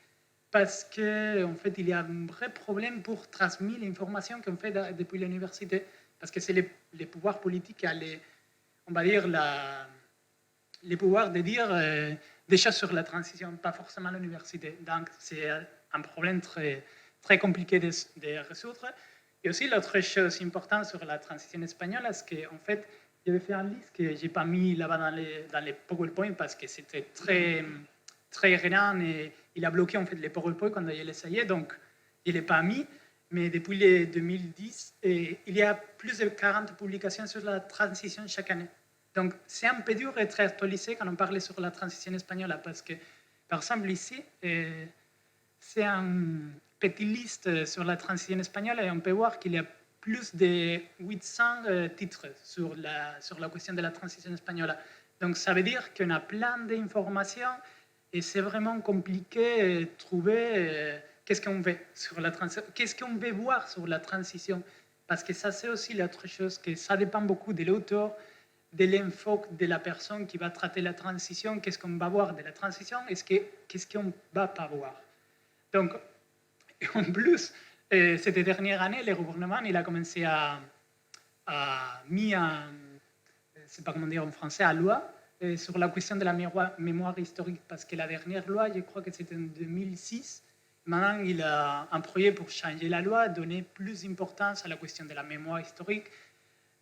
parce qu'en fait, il y a un vrai problème pour transmettre l'information qu'on fait depuis l'université. Parce que c'est les pouvoirs politiques qui ont, on va dire, les pouvoirs de dire des choses sur la transition, pas forcément l'université. Donc, c'est un problème très, très compliqué de résoudre. Et aussi, l'autre chose importante sur la transition espagnole, c'est qu'en fait, j'avais fait une liste que je n'ai pas mis là-bas dans les PowerPoint parce que c'était très, très grand et il a bloqué en fait les PowerPoint quand il essayait, donc il ne l'ai pas mis. Mais depuis les 2010, il y a plus de 40 publications sur la transition chaque année. Donc, c'est un peu dur d'être actualisé quand on parle sur la transition espagnole parce que, par exemple, ici, c'est une petite liste sur la transition espagnole et on peut voir qu'il y a plus de 800 titres sur la question de la transition espagnole. Donc, ça veut dire qu'on a plein d'informations et c'est vraiment compliqué de trouver qu'est-ce qu'on veut sur la transition, qu'est-ce qu'on veut voir sur la transition. Parce que ça, c'est aussi l'autre chose, que ça dépend beaucoup de l'auteur, de l'enfoque de la personne qui va traiter la transition, qu'est-ce qu'on va voir de la transition et qu'est-ce qu'on ne va pas voir. Donc, en plus, cette dernière année, le gouvernement il a commencé à mettre, je ne sais pas comment dire en français, à loi sur la question de la mémoire historique, parce que la dernière loi, je crois que c'était en 2006, maintenant, il a un projet pour changer la loi, donner plus d'importance à la question de la mémoire historique.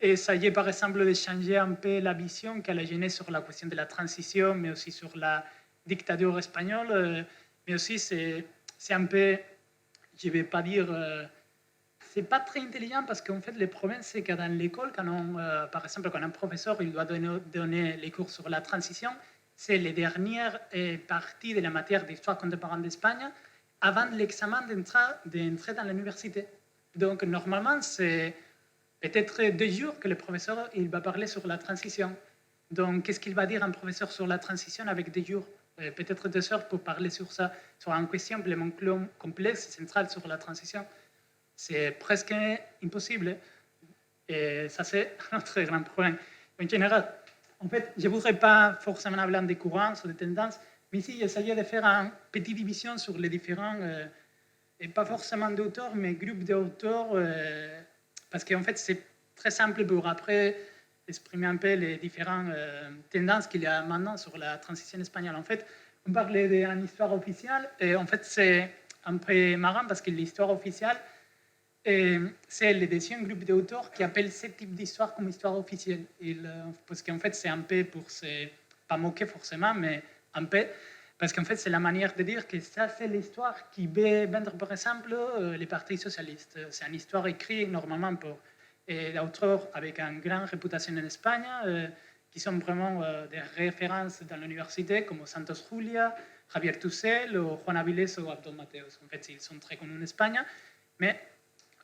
Et ça y est, par exemple, de changer un peu la vision qu'a la jeunesse sur la question de la transition, mais aussi sur la dictature espagnole. Mais aussi, c'est un peu, je ne vais pas dire, c'est pas très intelligent parce qu'en fait, le problème, c'est que dans l'école, par exemple, quand un professeur il doit donner les cours sur la transition, c'est les dernières parties de la matière d'histoire contemporaine d'Espagne avant l'examen d'entrée dans l'université. Donc, normalement, c'est peut-être 2 jours que le professeur il va parler sur la transition. Donc, qu'est-ce qu'il va dire un professeur sur la transition avec 2 jours? Peut-être 2 heures pour parler sur ça, sur une question vraiment complexe et centrale sur la transition. C'est presque impossible. Et ça, c'est un très grand problème. En général, en fait, je ne voudrais pas forcément parler des courants ou des tendances, mais ici, j'essayais de faire une petite division sur les différents, et pas forcément d'auteurs, mais groupes d'auteurs, parce qu'en fait, c'est très simple pour après exprimer un peu les différentes tendances qu'il y a maintenant sur la transition espagnole. En fait, on parlait d'une histoire officielle, et en fait, c'est un peu marrant parce que l'histoire officielle, c'est le deuxième groupe d'auteurs qui appelle ce type d'histoire comme histoire officielle. Parce qu'en fait, c'est un peu pour se pas moquer forcément, mais un peu, parce qu'en fait, c'est la manière de dire que ça, c'est l'histoire qui veut vendre, par exemple, les partis socialistes. C'est une histoire écrite normalement pour d'auteurs avec une grande réputation en Espagne, qui sont vraiment des références dans l'université, comme Santos Julia, Javier Tussell, ou Juan Avilés ou Abdon Mateos. En fait, ils sont très connus en Espagne, mais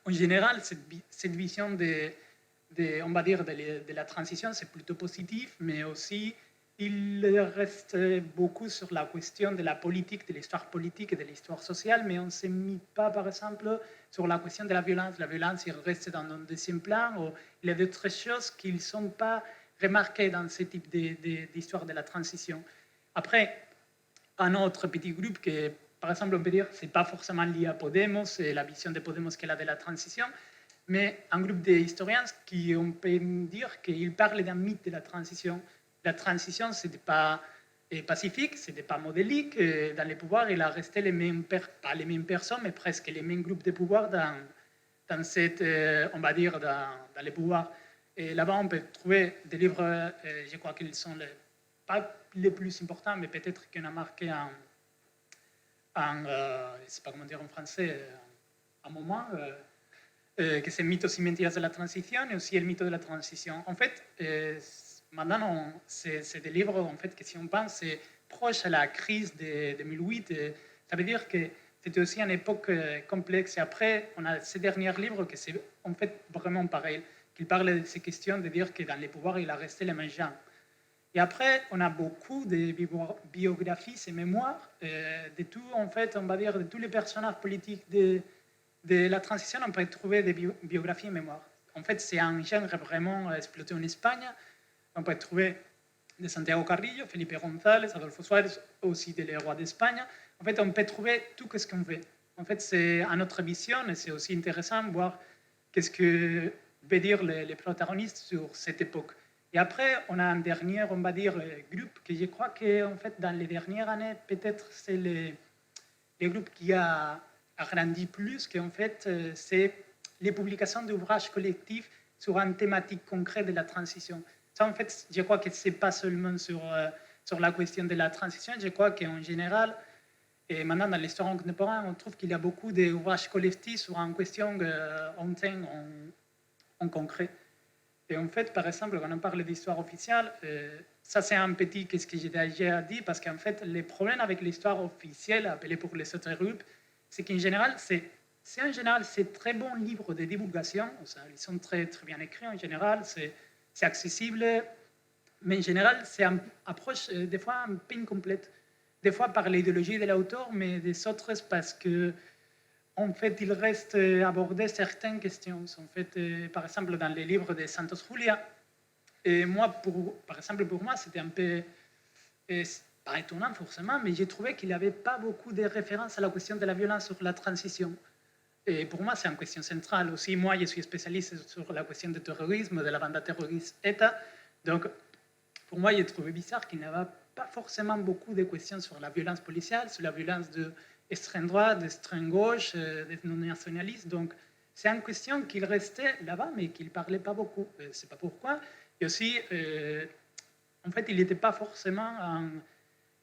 en général, cette vision on va dire, de la transition, c'est plutôt positif, mais aussi, il reste beaucoup sur la question de la politique, de l'histoire politique et de l'histoire sociale, mais on ne se met pas, par exemple, sur la question de la violence. La violence, il reste dans un deuxième plan, ou il y a d'autres choses qui ne sont pas remarquées dans ce type d'histoire de la transition. Après, un autre petit groupe que, par exemple, on peut dire, ce n'est pas forcément lié à Podemos, c'est la vision de Podemos qu'elle a de la transition, mais un groupe d'historiens qui, on peut dire qu'ils parlent d'un mythe de la transition. La transition, ce n'était pas pacifique, ce n'était pas modélique. Dans les pouvoirs, il a resté pas les mêmes personnes, mais presque les mêmes groupes de pouvoir dans cette, on va dire, dans les pouvoirs. Et là-bas, on peut trouver des livres, je crois qu'ils sont pas les plus importants, mais peut-être qu'on a marqué je ne sais pas comment dire en français, un moment, que c'est le mythe aussi mentiras de la transition et aussi le mythe de la transition. En fait, maintenant, c'est des livres en fait, que si on pense, c'est proche à la crise de 2008. Ça veut dire que c'était aussi une époque complexe. Et après, on a ces derniers livres que c'est en fait vraiment pareil, qui parlent de ces questions, de dire que dans les pouvoirs, il a resté les mêmes gens. Et après, on a beaucoup de biographies et mémoires de tout, en fait, on va dire, de tous les personnages politiques de la transition. On peut trouver des biographies et mémoires. En fait, c'est un genre vraiment exploité en Espagne. On peut trouver de Santiago Carrillo, Felipe González, Adolfo Suárez, aussi des rois d'Espagne. En fait, on peut trouver tout ce qu'on veut. En fait, c'est à notre vision et c'est aussi intéressant de voir qu'est-ce que veut dire les protagonistes sur cette époque. Et après, on a un dernier, on va dire, groupe que je crois que, en fait, dans les dernières années, peut-être c'est le groupe qui a agrandi plus, qu'en fait, c'est les publications d'ouvrages collectifs sur une thématique concrète de la transition. Ça, en fait, je crois que ce n'est pas seulement sur la question de la transition, je crois qu'en général, et maintenant dans l'histoire contemporaine, on trouve qu'il y a beaucoup d'ouvrages collectifs sur une question en concret. Et en fait, par exemple, quand on parle d'histoire officielle, ça c'est un petit qu'est-ce que j'ai déjà dit, parce qu'en fait, le problème avec l'histoire officielle, appelée pour les autres groupes, c'est qu'en général, c'est très bon livre de divulgation, ils sont très, très bien écrits en général, c'est accessible, mais en général, c'est une approche des fois un peu incomplète. Des fois par l'idéologie de l'auteur, mais des autres parce que en fait, il reste aborder certaines questions. En fait, par exemple, dans les livres de Santos Julia, et moi, par exemple, pour moi, c'était un peu, pas étonnant forcément, mais j'ai trouvé qu'il n'y avait pas beaucoup de références à la question de la violence sur la transition. Et pour moi, c'est une question centrale. Aussi, moi, je suis spécialiste sur la question du terrorisme, de la bande terroriste ETA. Donc, pour moi, j'ai trouvé bizarre qu'il n'y avait pas forcément beaucoup de questions sur la violence policière, sur la violence d'extrême droite, d'extrême gauche, des non-nationalistes. Donc, c'est une question qu'il restait là-bas, mais qu'il ne parlait pas beaucoup. Je ne sais pas pourquoi. Et aussi, en fait, il n'était pas forcément...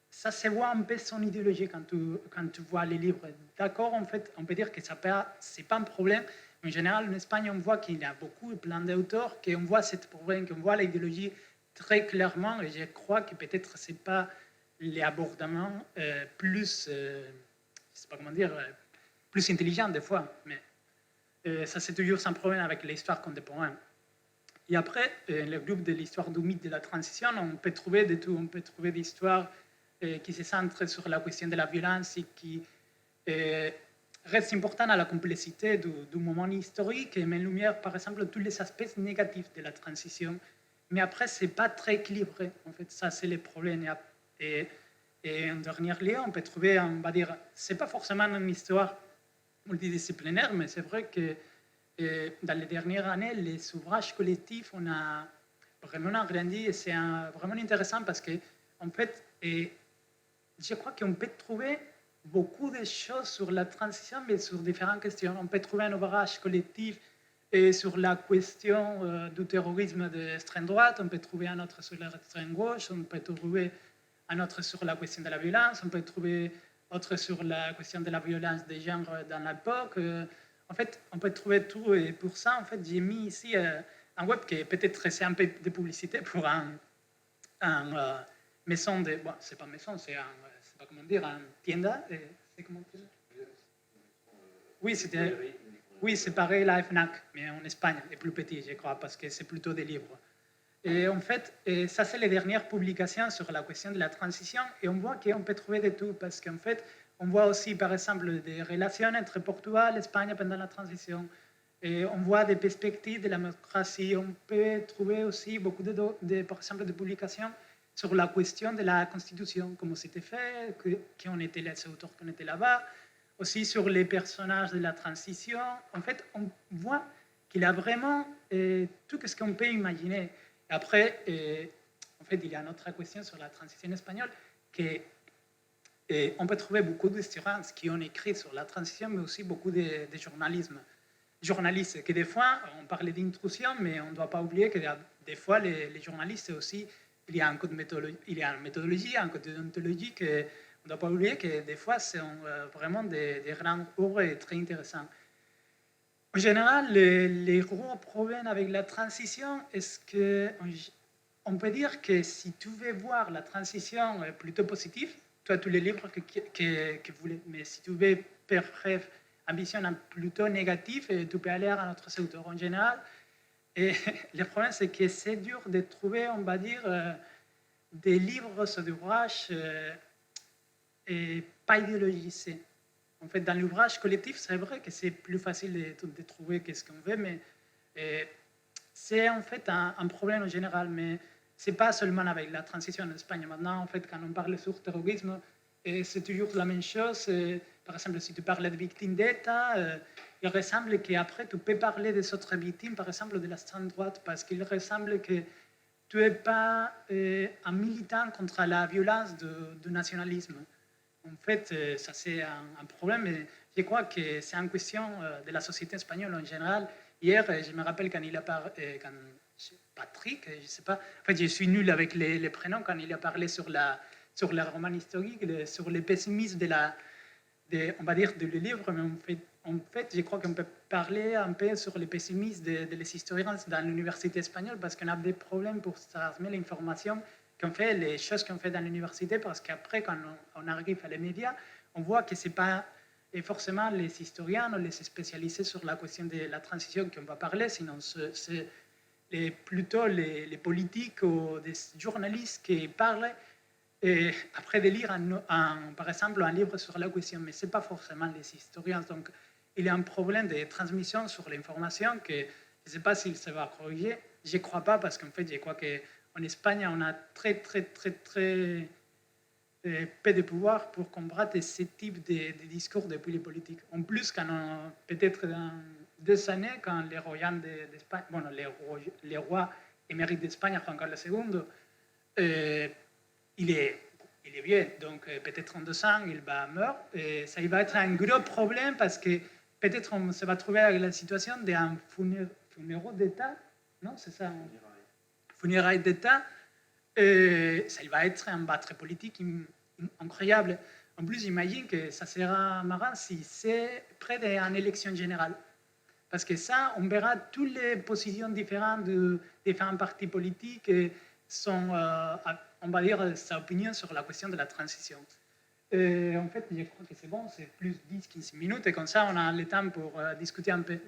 Ça se voit un peu son idéologie quand tu vois les livres. D'accord, en fait, on peut dire que ce n'est pas un problème. En général, en Espagne, on voit qu'il y a plein d'auteurs, qu'on voit ce problème, qu'on voit l'idéologie très clairement. Et je crois que peut-être ce n'est pas les abordements plus, je sais pas comment dire, plus intelligents des fois. Mais ça, c'est toujours un problème avec l'histoire contemporaine. Et après, le groupe de l'histoire du mythe de la transition, on peut trouver de tout. On peut trouver des histoires qui se centrent sur la question de la violence et qui reste important à la complexité du moment historique et met en lumière, par exemple, tous les aspects négatifs de la transition. Mais après, ce n'est pas très équilibré. En fait, ça, c'est le problème. Et en dernier lieu, on peut trouver, on va dire, ce n'est pas forcément une histoire multidisciplinaire, mais c'est vrai que dans les dernières années, les ouvrages collectifs, on a vraiment grandi et c'est vraiment intéressant parce que, en fait, je crois qu'on peut trouver beaucoup de choses sur la transition, mais sur différentes questions. On peut trouver un ouvrage collectif sur la question du terrorisme d'extrême droite, on peut trouver un autre sur l'extrême gauche, on peut trouver un autre sur la question de la violence, on peut trouver autre sur la question de la violence des genres dans l'époque. En fait, on peut trouver tout. Et pour ça, en fait, j'ai mis ici un web qui est peut-être c'est un peu de publicité pour un maison de... Bon, c'est pas maison, c'est pas comment dire, un tienda. C'est comment dire? Oui, c'est pareil, la FNAC, mais en Espagne, est plus petit, je crois, parce que c'est plutôt des livres. Et en fait, ça, c'est les dernières publications sur la question de la transition. Et on voit qu'on peut trouver de tout, parce qu'en fait, on voit aussi, par exemple, des relations entre Portugal et l'Espagne pendant la transition. Et on voit des perspectives de la démocratie. On peut trouver aussi beaucoup par exemple, de publications sur la question de la Constitution, comment c'était fait, qui on était les auteurs qui étaient là-bas, aussi sur les personnages de la transition. En fait, on voit qu'il y a vraiment tout ce qu'on peut imaginer. Et après, en fait, il y a une autre question sur la transition espagnole, on peut trouver beaucoup d'historiens qui ont écrit sur la transition, mais aussi beaucoup de journalistes, que des fois, on parlait d'intrusion, mais on ne doit pas oublier que des fois, les journalistes aussi, il y a un code il y a une méthodologie, un code déontologie, on ne doit pas oublier que des fois, c'est vraiment des grandes œuvres très intéressantes. En général, les gros problèmes avec la transition, est-ce qu'on peut dire que si tu veux voir la transition plutôt positive, tu as tous les livres que vous voulez, mais si tu veux ambition plutôt négative, tu peux aller à notre auteur en général. Et le problème, c'est que c'est dur de trouver, on va dire, des livres sur des ouvrages pas idéologisés. En fait, dans l'ouvrage collectif, c'est vrai que c'est plus facile de trouver ce qu'on veut, mais c'est en fait un problème en général. Mais ce n'est pas seulement avec la transition en Espagne. Maintenant, en fait, quand on parle sur le terrorisme, c'est toujours la même chose. Par exemple, si tu parles de victimes d'État, il ressemble qu'après, tu peux parler des autres victimes, par exemple, de l'extrême droite, parce qu'il ressemble que tu n'es pas un militant contre la violence du nationalisme. En fait, ça c'est un problème, et je crois que c'est une question de la société espagnole en général. Hier, je me rappelle quand il a parlé, Patrick, je ne sais pas, en fait, je suis nul avec les prénoms, quand il a parlé sur le roman historique, sur le pessimisme on va dire, du livre, mais en fait, je crois qu'on peut parler un peu sur le pessimisme des historiens dans l'université espagnole, parce qu'on a des problèmes pour transmettre l'information qu'on fait, les choses qu'on fait dans l'université, parce qu'après, quand on arrive à les médias, on voit que ce n'est pas forcément les historiens ou les spécialisés sur la question de la transition qu'on va parler, sinon c'est plutôt les politiques ou des journalistes qui parlent et après de lire, par exemple, un livre sur la question, mais ce n'est pas forcément les historiens. Donc, il y a un problème de transmission sur l'information que je ne sais pas s'il se va corriger. Je ne crois pas, parce qu'en fait, je crois qu'en Espagne, on a très peu de pouvoir pour combattre ce type de discours depuis les politiques. En plus, peut-être dans 2 années, quand les rois d'Espagne, bon, les rois émérites d'Espagne, Juan Carlos II, il il est vieux, donc peut-être en 2 ans, il va mourir. Et ça il va être un gros problème parce que peut-être on se va trouver avec la situation d'un funérail d'État. Non, c'est ça. Funérailles d'État. Ça il va être un battre politique incroyable. En plus, j'imagine que ça sera marrant si c'est près d'une élection générale. Parce que ça, on verra toutes les positions différentes de différents partis politiques et son, on va dire, sa opinion sur la question de la transition. En fait, je crois que c'est bon, c'est plus 10-15 minutes et comme ça, on a le temps pour discuter un peu.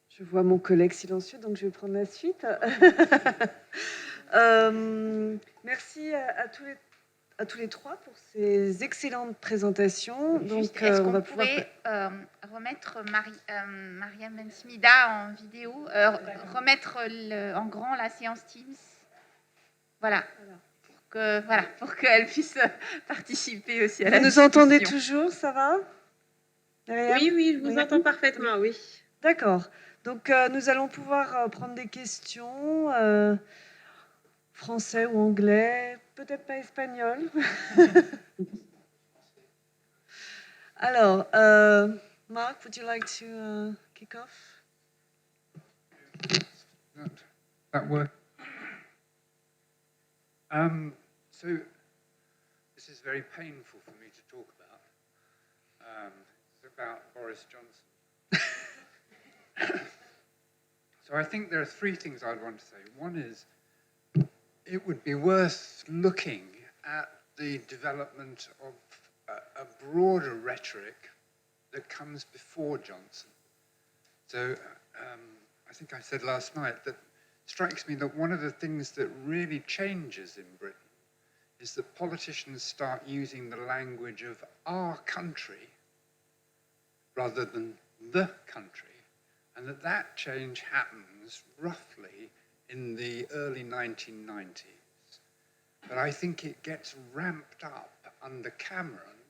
Je vois mon collègue silencieux, donc je vais prendre la suite. Merci à tous les trois pour ces excellentes présentations. Juste, Donc, est-ce on qu'on va pouvoir... pourrait remettre Mariem et Smida en vidéo, remettre en grand la séance Teams, voilà, pour qu'elle puisse participer aussi à la Vous nous entendez discussion. toujours, ça va? Mariem? Oui, je vous entends parfaitement, oui. D'accord. Donc, nous allons pouvoir prendre des questions, français ou anglais, peut-être pas espagnol. Alors, Mark, would you like to kick off? That work. So this is very painful for me to talk about. It's about Boris Johnson. So I think there are 3 things I'd want to say. One is, it would be worth looking at the development of a broader rhetoric that comes before Johnson. So I think I said last night that it strikes me that one of the things that really changes in Britain is that politicians start using the language of our country rather than the country, and that change happens roughly in the early 1990s. But I think it gets ramped up under Cameron,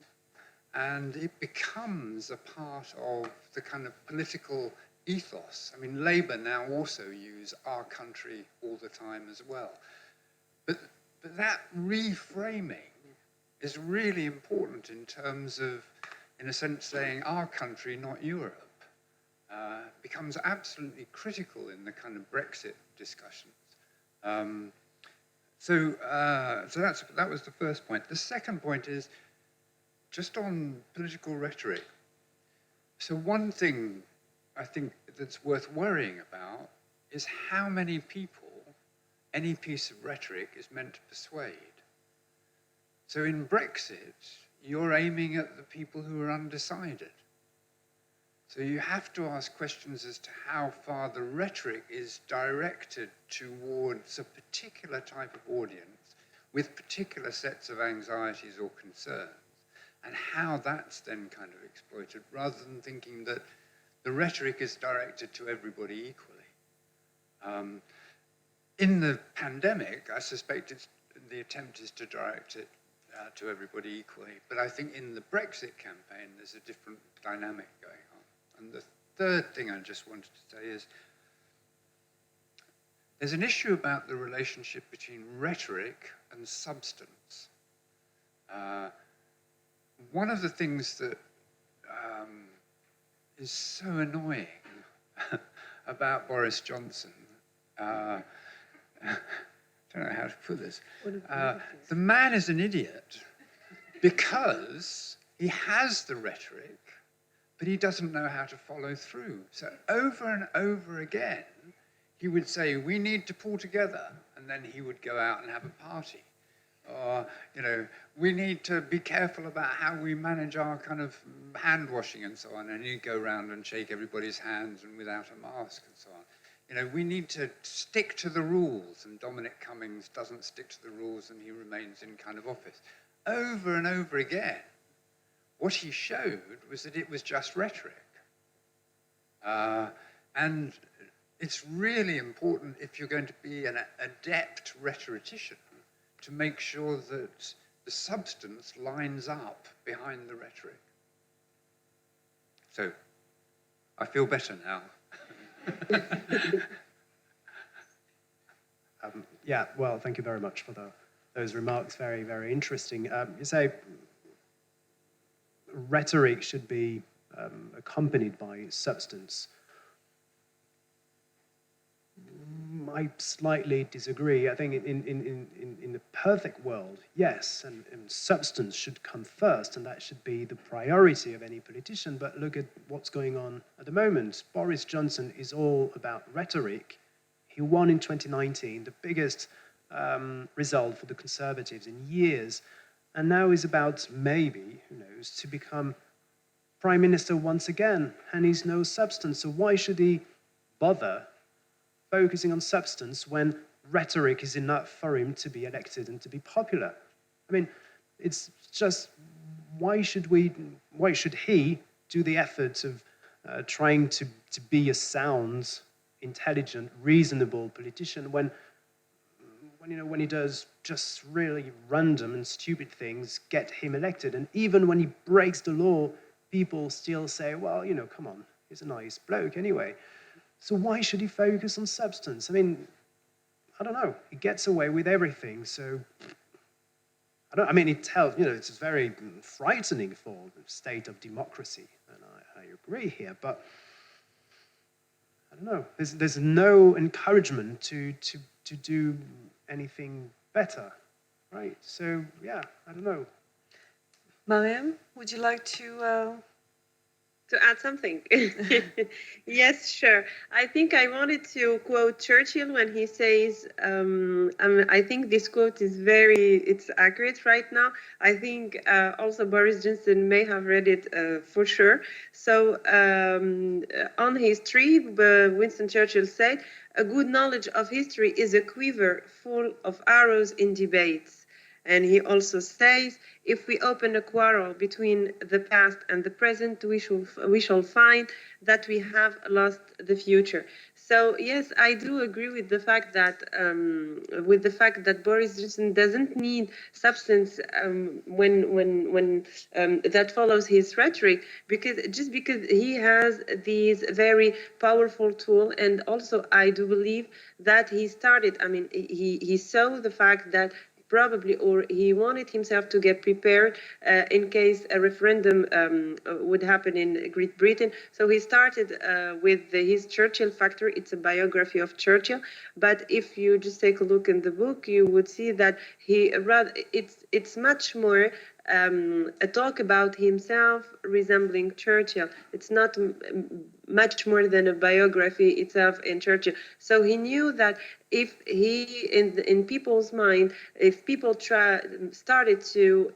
and it becomes a part of the kind of political ethos. I mean, Labour now also use our country all the time as well. But that reframing is really important in terms of, in a sense, saying our country, not Europe. Becomes absolutely critical in the kind of Brexit discussions. So that was the first point. The second point is just on political rhetoric. So one thing I think that's worth worrying about is how many people any piece of rhetoric is meant to persuade. So in Brexit, you're aiming at the people who are undecided. So you have to ask questions as to how far the rhetoric is directed towards a particular type of audience with particular sets of anxieties or concerns, and how that's then kind of exploited, rather than thinking that the rhetoric is directed to everybody equally. In the pandemic, I suspect the attempt is to direct it to everybody equally, but I think in the Brexit campaign, there's a different dynamic going on. And the third thing I just wanted to say is there's an issue about the relationship between rhetoric and substance. One of the things that is so annoying about Boris Johnson, I don't know how to put this, the man is an idiot because he has the rhetoric, but he doesn't know how to follow through. So over and over again, he would say, we need to pull together, and then he would go out and have a party. Or, we need to be careful about how we manage our kind of hand washing and so on, and he'd go around and shake everybody's hands and without a mask and so on. We need to stick to the rules, and Dominic Cummings doesn't stick to the rules and he remains in kind of office. Over and over again, what he showed was that it was just rhetoric. And it's really important, if you're going to be an adept rhetorician, to make sure that the substance lines up behind the rhetoric. So I feel better now. Yeah, well, thank you very much for those remarks. Very, very interesting. You say rhetoric should be accompanied by substance. I slightly disagree. I think in the perfect world, yes, and substance should come first, and that should be the priority of any politician. But look at what's going on at the moment. Boris Johnson is all about rhetoric. He won in 2019, the biggest result for the Conservatives in years, and now he's about, maybe, who knows, to become Prime Minister once again, and he's no substance. So why should he bother focusing on substance when rhetoric is enough for him to be elected and to be popular? I mean, it's just, why should he do the effort of trying to be a sound, intelligent, reasonable politician when he does just really random and stupid things get him elected? And even when he breaks the law, people still say, well, come on, he's a nice bloke anyway. So why should he focus on substance? I mean, I don't know. He gets away with everything. So it tells, it's very frightening for the state of democracy. And I agree here, but I don't know. There's no encouragement to do anything better, right? So yeah, I don't know. Mariem, would you like to add something? Yes, sure. I think I wanted to quote Churchill when he says, I think this quote is it's accurate right now. I think also Boris Johnson may have read it for sure. So on history, Winston Churchill said, a good knowledge of history is a quiver full of arrows in debates. And he also says, if we open a quarrel between the past and the present, we shall find that we have lost the future. So yes, I do agree with the fact that Boris Johnson doesn't need substance when that follows his rhetoric, because he has these very powerful tools, and also I do believe that he started. I mean, he saw the fact that probably, or he wanted himself to get prepared in case a referendum would happen in Great Britain. So he started with his Churchill factor. It's a biography of Churchill. But if you just take a look in the book, you would see that it's much more a talk about himself resembling Churchill. It's not much more than a biography itself in Churchill. So he knew that if he, in people's mind, if people started to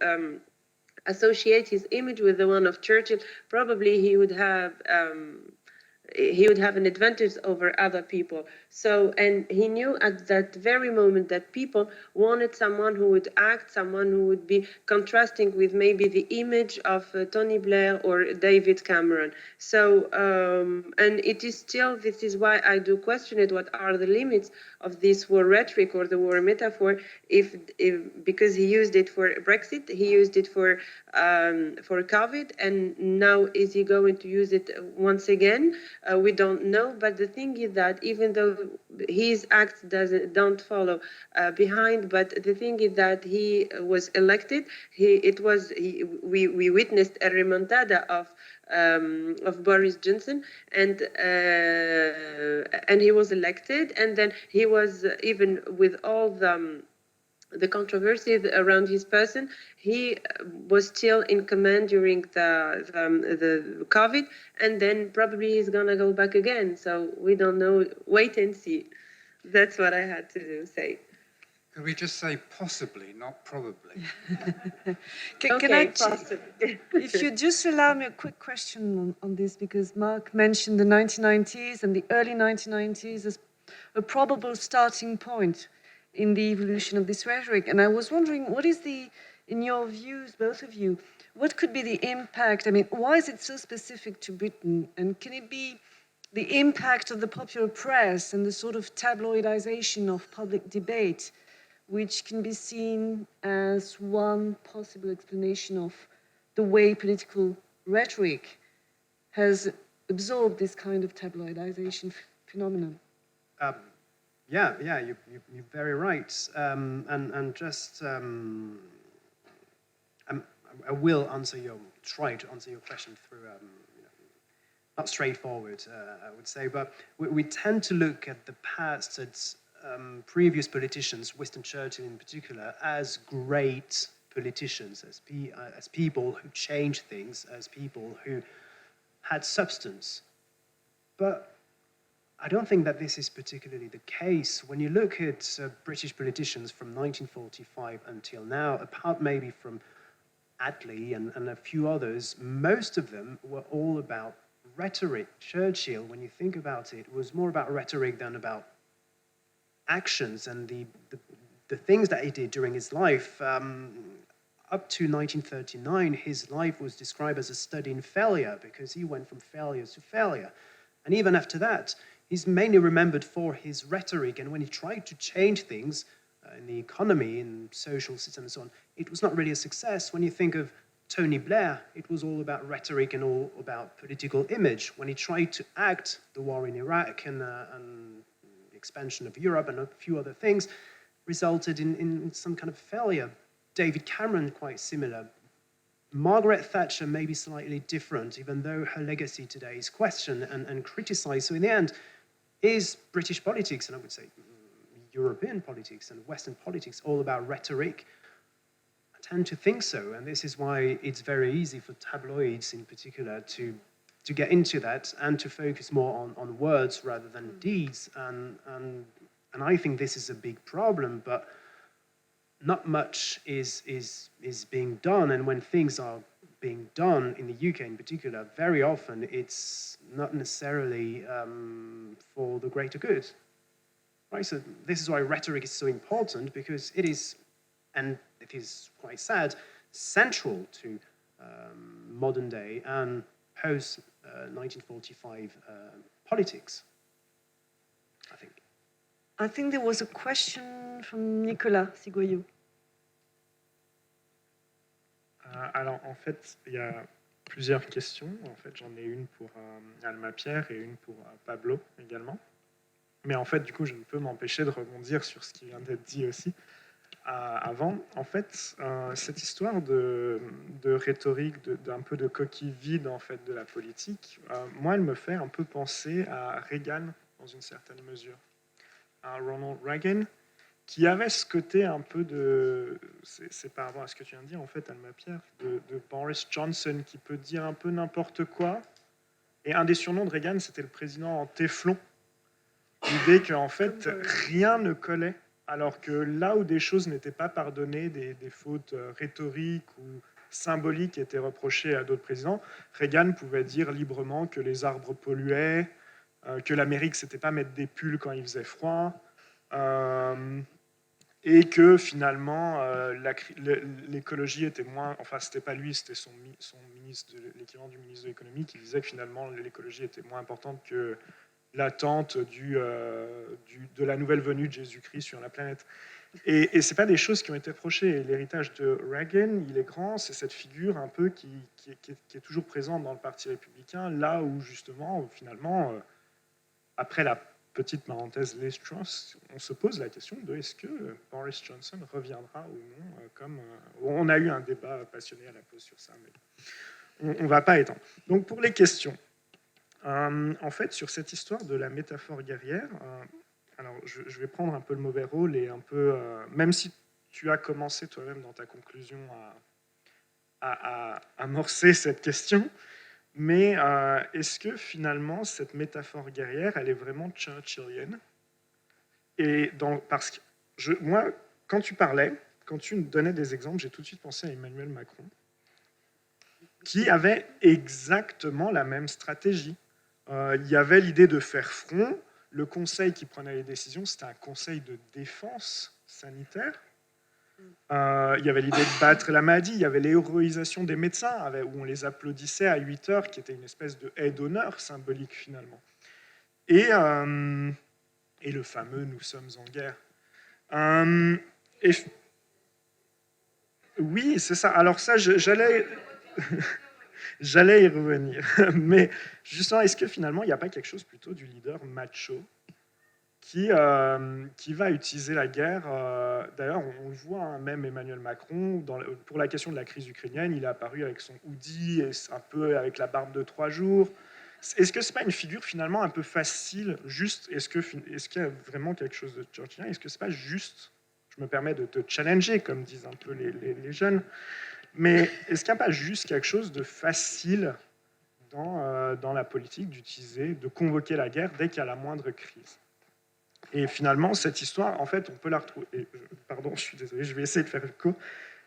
associate his image with the one of Churchill, probably he would have an advantage over other people. So, and he knew at that very moment that people wanted someone who would act, someone who would be contrasting with maybe the image of Tony Blair or David Cameron. So, and it is still, this is why I do question it, what are the limits of this war rhetoric or the war metaphor, because he used it for Brexit, he used it for COVID, and now is he going to use it once again? We don't know, but the thing is that even though his acts don't follow behind, but the thing is that he was elected. We witnessed a remontada of Boris Johnson, and he was elected, and then he was, even with all the controversies around his person, he was still in command during the COVID, and then probably he's gonna go back again. So we don't know. Wait and see. That's what I had to say. Could we just say possibly, not probably? Can I possibly? If you just allow me a quick question on this, because Mark mentioned the 1990s and the early 1990s as a probable starting point in the evolution of this rhetoric. And I was wondering, what is in your views, both of you, what could be the impact? I mean, why is it so specific to Britain? And can it be the impact of the popular press and the sort of tabloidization of public debate, which can be seen as one possible explanation of the way political rhetoric has absorbed this kind of tabloidization phenomenon. Yeah, you're very right. And just, I will try to answer your question through, not straightforward, I would say, but we tend to look at the past, at previous politicians, Winston Churchill in particular, as great politicians, as people who changed things, as people who had substance. But I don't think that this is particularly the case. When you look at British politicians from 1945 until now, apart maybe from Attlee and a few others, most of them were all about rhetoric. Churchill, when you think about it, was more about rhetoric than about actions, and the things that he did during his life. Up to 1939, his life was described as a study in failure, because he went from failure to failure. And even after that, he's mainly remembered for his rhetoric, and when he tried to change things in the economy, in social system and so on, it was not really a success. When you think of Tony Blair, it was all about rhetoric and all about political image. When he tried to act the war in Iraq and the expansion of Europe and a few other things, resulted in some kind of failure. David Cameron, quite similar. Margaret Thatcher may be slightly different, even though her legacy today is questioned and criticized. So in the end, is British politics, and I would say European politics and Western politics, all about rhetoric? I tend to think so, and this is why it's very easy for tabloids in particular to get into that and to focus more on words rather than deeds. And I think this is a big problem, but not much is being done. And when things are being done in the UK in particular, very often it's not necessarily for the greater good. Right? So this is why rhetoric is so important, because it is, and it is quite sad, central to modern day and post 1945 politics, I think. I think there was a question from Nicolas Sigoyou. Alors, en fait, il y a plusieurs questions. En fait, j'en ai une pour Alma-Pierre et une pour Pablo également. Mais en fait, du coup, je ne peux m'empêcher de rebondir sur ce qui vient d'être dit aussi avant. En fait, cette histoire de rhétorique, d'un peu de coquille vide en fait de la politique, moi, elle me fait un peu penser à Reagan dans une certaine mesure. À Ronald Reagan, qui avait ce côté un peu de... C'est par rapport à ce que tu viens de dire, en fait, Alma-Pierre, de Boris Johnson, qui peut dire un peu n'importe quoi. Et un des surnoms de Reagan, c'était le président en téflon. L'idée qu'en fait, rien ne collait, alors que là où des choses n'étaient pas pardonnées, des fautes rhétoriques ou symboliques étaient reprochées à d'autres présidents, Reagan pouvait dire librement que les arbres polluaient, que l'Amérique, c'était pas mettre des pulls quand il faisait froid, et que finalement l'écologie était moins, enfin c'était pas lui, c'était son ministre, l'équivalent du ministre de l'économie, qui disait que finalement l'écologie était moins importante que l'attente de la nouvelle venue de Jésus-Christ sur la planète. Et c'est pas des choses qui ont été reprochées. Et l'héritage de Reagan, il est grand, c'est cette figure un peu qui est toujours présente dans le Parti républicain, là où justement, finalement, après la petite parenthèse Liz Truss, on se pose la question de est-ce que Boris Johnson reviendra ou non, comme on a eu un débat passionné à la pause sur ça, mais on ne va pas étendre. Donc pour les questions, en fait, sur cette histoire de la métaphore guerrière, alors je vais prendre un peu le mauvais rôle et un peu, même si tu as commencé toi-même dans ta conclusion à amorcer cette question, mais est-ce que finalement cette métaphore guerrière, elle est vraiment churchillienne? Et parce que moi, quand tu parlais, quand tu me donnais des exemples, j'ai tout de suite pensé à Emmanuel Macron, qui avait exactement la même stratégie. Il y avait l'idée de faire front. Le conseil qui prenait les décisions, c'était un conseil de défense sanitaire. Il y avait l'idée de battre la maladie, il y avait l'héroïsation des médecins, où on les applaudissait à 8 heures, qui était une espèce de haie d'honneur symbolique finalement. Et le fameux « nous sommes en guerre ». Oui, c'est ça. Alors ça, j'allais J'allais y revenir. Mais justement, est-ce que finalement, il n'y a pas quelque chose plutôt du leader macho qui va utiliser la guerre? D'ailleurs, on le voit, hein, même Emmanuel Macron, pour la question de la crise ukrainienne, il est apparu avec son hoodie, et un peu avec la barbe de 3 jours. Est-ce que ce n'est pas une figure finalement un peu facile, juste, est-ce qu'il y a vraiment quelque chose de Churchill? Est-ce que ce n'est pas juste, je me permets de te challenger, comme disent un peu les jeunes, mais est-ce qu'il n'y a pas juste quelque chose de facile dans la politique d'utiliser, de convoquer la guerre dès qu'il y a la moindre crise? Et finalement, cette histoire, en fait, on peut la retrouver. Pardon, je suis désolé, je vais essayer de faire court.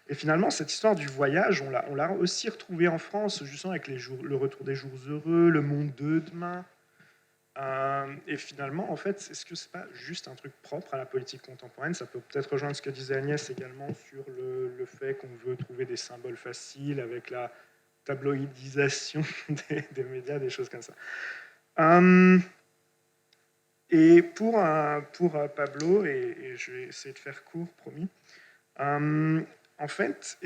Et finalement, cette histoire du voyage, on l'a aussi retrouvée en France, justement avec le retour des jours heureux, le monde de demain. Et finalement, en fait, est-ce que c'est pas juste un truc propre à la politique contemporaine? Ça peut peut-être rejoindre ce que disait Agnès également sur le fait qu'on veut trouver des symboles faciles avec la tabloïdisation des médias, des choses comme ça. Et pour Pablo, et je vais essayer de faire court, promis, en fait,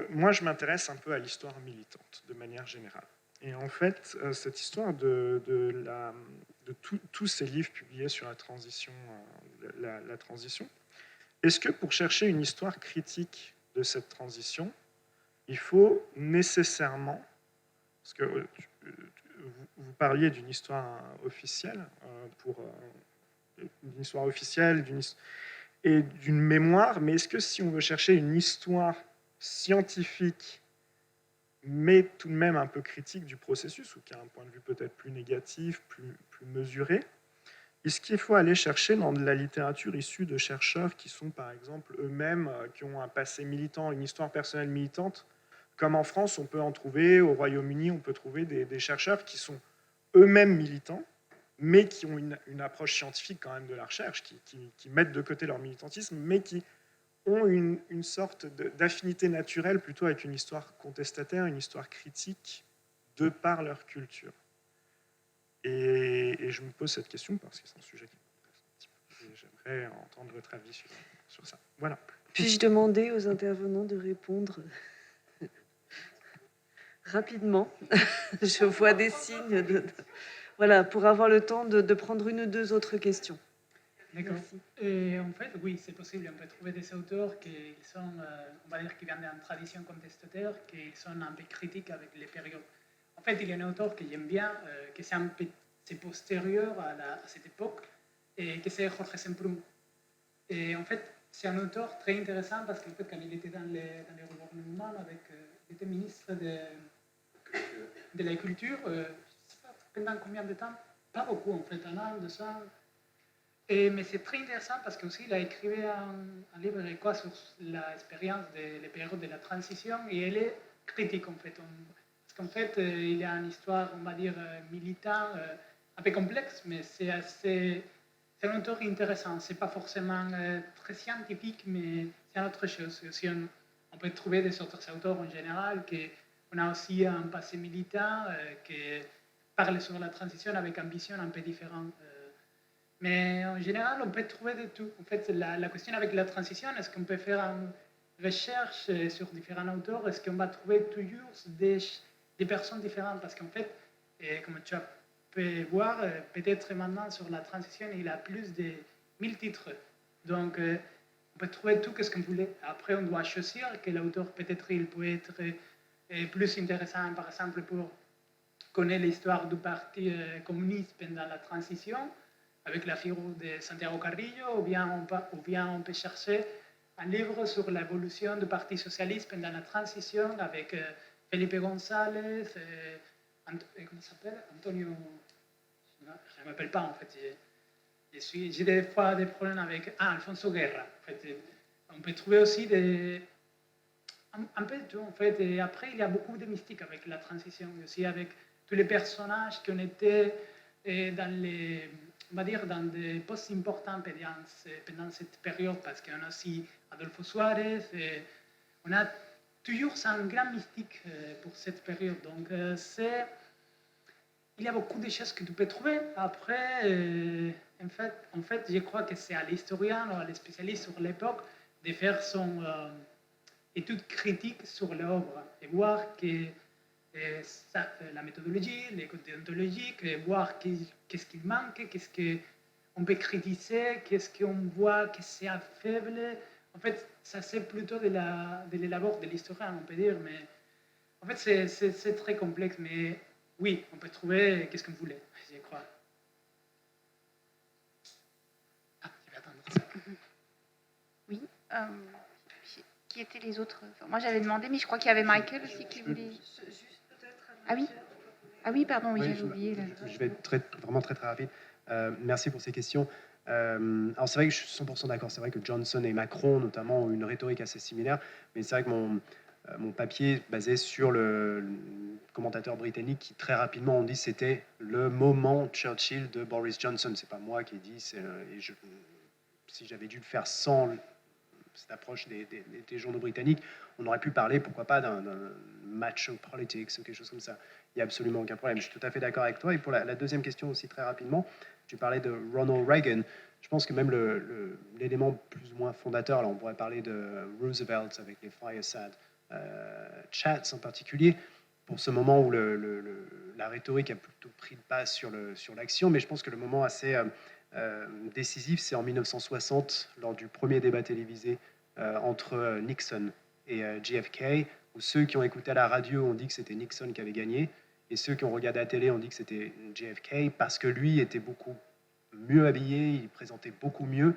moi je m'intéresse un peu à l'histoire militante de manière générale. Et en fait, cette histoire de tous ces livres publiés sur la transition, la transition, est-ce que pour chercher une histoire critique de cette transition, il faut nécessairement, parce que vous parliez d'une histoire officielle, d'une histoire officielle et d'une mémoire, mais est-ce que si on veut chercher une histoire scientifique, mais tout de même un peu critique du processus, ou qui a un point de vue peut-être plus négatif, plus mesuré, est-ce qu'il faut aller chercher dans de la littérature issue de chercheurs qui sont par exemple eux-mêmes, qui ont un passé militant, une histoire personnelle militante, comme en France, on peut en trouver, au Royaume-Uni, on peut trouver des chercheurs qui sont eux-mêmes militants, mais qui ont une approche scientifique quand même de la recherche, qui mettent de côté leur militantisme, mais qui ont une sorte d'affinité naturelle plutôt avec une histoire contestataire, une histoire critique, de par leur culture. Et je me pose cette question parce que c'est un sujet qui m'intéresse un petit peu. Et j'aimerais entendre votre avis sur ça. Voilà. Puis-je demander aux intervenants de répondre rapidement? Je vois des signes. Voilà, pour avoir le temps de prendre une ou deux autres questions. D'accord. Et en fait, oui, c'est possible. On peut trouver des auteurs qui sont, on va dire, qui viennent d'une tradition contestataire, qui sont un peu critiques avec les périodes. En fait, il y a un auteur que j'aime bien, que c'est postérieur à cette époque, et que c'est Jorge Semprún. Et en fait, c'est un auteur très intéressant parce qu'en fait, quand il était dans les gouvernements, il était ministre de la Culture, je ne sais pas pendant combien de temps, pas beaucoup en fait, 1 an, 2 ans. Mais c'est très intéressant parce qu'il a écrit un livre sur l'expérience des périodes de la transition et elle est critique en fait. Parce qu'en fait, il y a une histoire, on va dire, militante, un peu complexe, mais c'est un auteur intéressant. C'est pas forcément très scientifique, mais c'est une autre chose. Aussi, on peut trouver des autres auteurs en général, on a aussi un passé militant qui parle sur la transition avec une vision un peu différente. Mais en général, on peut trouver de tout. En fait, la question avec la transition, est-ce qu'on peut faire une recherche sur différents auteurs? Est-ce qu'on va trouver toujours des personnes différentes? Parce qu'en fait, comme tu peux voir, peut-être maintenant sur la transition, il a plus de 1000 titres. Donc, on peut trouver tout ce qu'on voulait. Après, on doit choisir que l'auteur, peut-être, il peut être plus intéressant, par exemple, pour connaître l'histoire du parti communiste pendant la transition, avec la figure de Santiago Carrillo, ou bien on peut chercher un livre sur l'évolution du Parti socialiste pendant la transition avec Felipe González, comment il s'appelle? Antonio, je ne m'appelle pas en fait, j'ai des fois des problèmes avec Alfonso Guerra. En fait, on peut trouver aussi un peu de tout en fait, et après il y a beaucoup de mystiques avec la transition, aussi avec tous les personnages qui ont été on va dire, dans des postes importants pendant cette période, parce qu'on a aussi Adolfo Suárez, et on a toujours un grand mystique pour cette période. Donc, il y a beaucoup de choses que tu peux trouver. Après, en fait, je crois que c'est à l'historien ou à l'spécialiste sur l'époque de faire son étude critique sur l'œuvre et voir que Et ça, la méthodologie, les codes déontologiques, et voir qu'est-ce qui manque, qu'est-ce qu'on peut critiquer, qu'est-ce qu'on voit que c'est faible. En fait, ça c'est plutôt de l'élabore de l'historien, on peut dire, mais en fait c'est très complexe, mais oui, on peut trouver qu'est-ce qu'on voulait, je crois. Ah, je vais attendre ça. Oui. Qui étaient les autres? Enfin, moi j'avais demandé, mais je crois qu'il y avait Michael aussi qui voulait. Ah oui. Ah oui, pardon, oui, j'avais oublié. Je vais être vraiment très rapide. Merci pour ces questions. Alors c'est vrai que je suis 100% d'accord. C'est vrai que Johnson et Macron, notamment, ont une rhétorique assez similaire. Mais c'est vrai que mon papier basé sur le commentateur britannique qui très rapidement ont dit c'était le moment Churchill de Boris Johnson. C'est pas moi qui ai dit. Si j'avais dû le faire sans cette approche des journaux britanniques, on aurait pu parler, pourquoi pas, d'un macho politics ou quelque chose comme ça. Il n'y a absolument aucun problème. Je suis tout à fait d'accord avec toi. Et pour la deuxième question aussi, très rapidement, tu parlais de Ronald Reagan. Je pense que même l'élément plus ou moins fondateur, là, on pourrait parler de Roosevelt avec les fireside chats en particulier, pour ce moment où la rhétorique a plutôt pris le pas sur l'action, mais je pense que le moment assez décisif, c'est en 1960, lors du premier débat télévisé entre Nixon et JFK, où ceux qui ont écouté à la radio ont dit que c'était Nixon qui avait gagné, et ceux qui ont regardé à la télé ont dit que c'était JFK, parce que lui était beaucoup mieux habillé, il présentait beaucoup mieux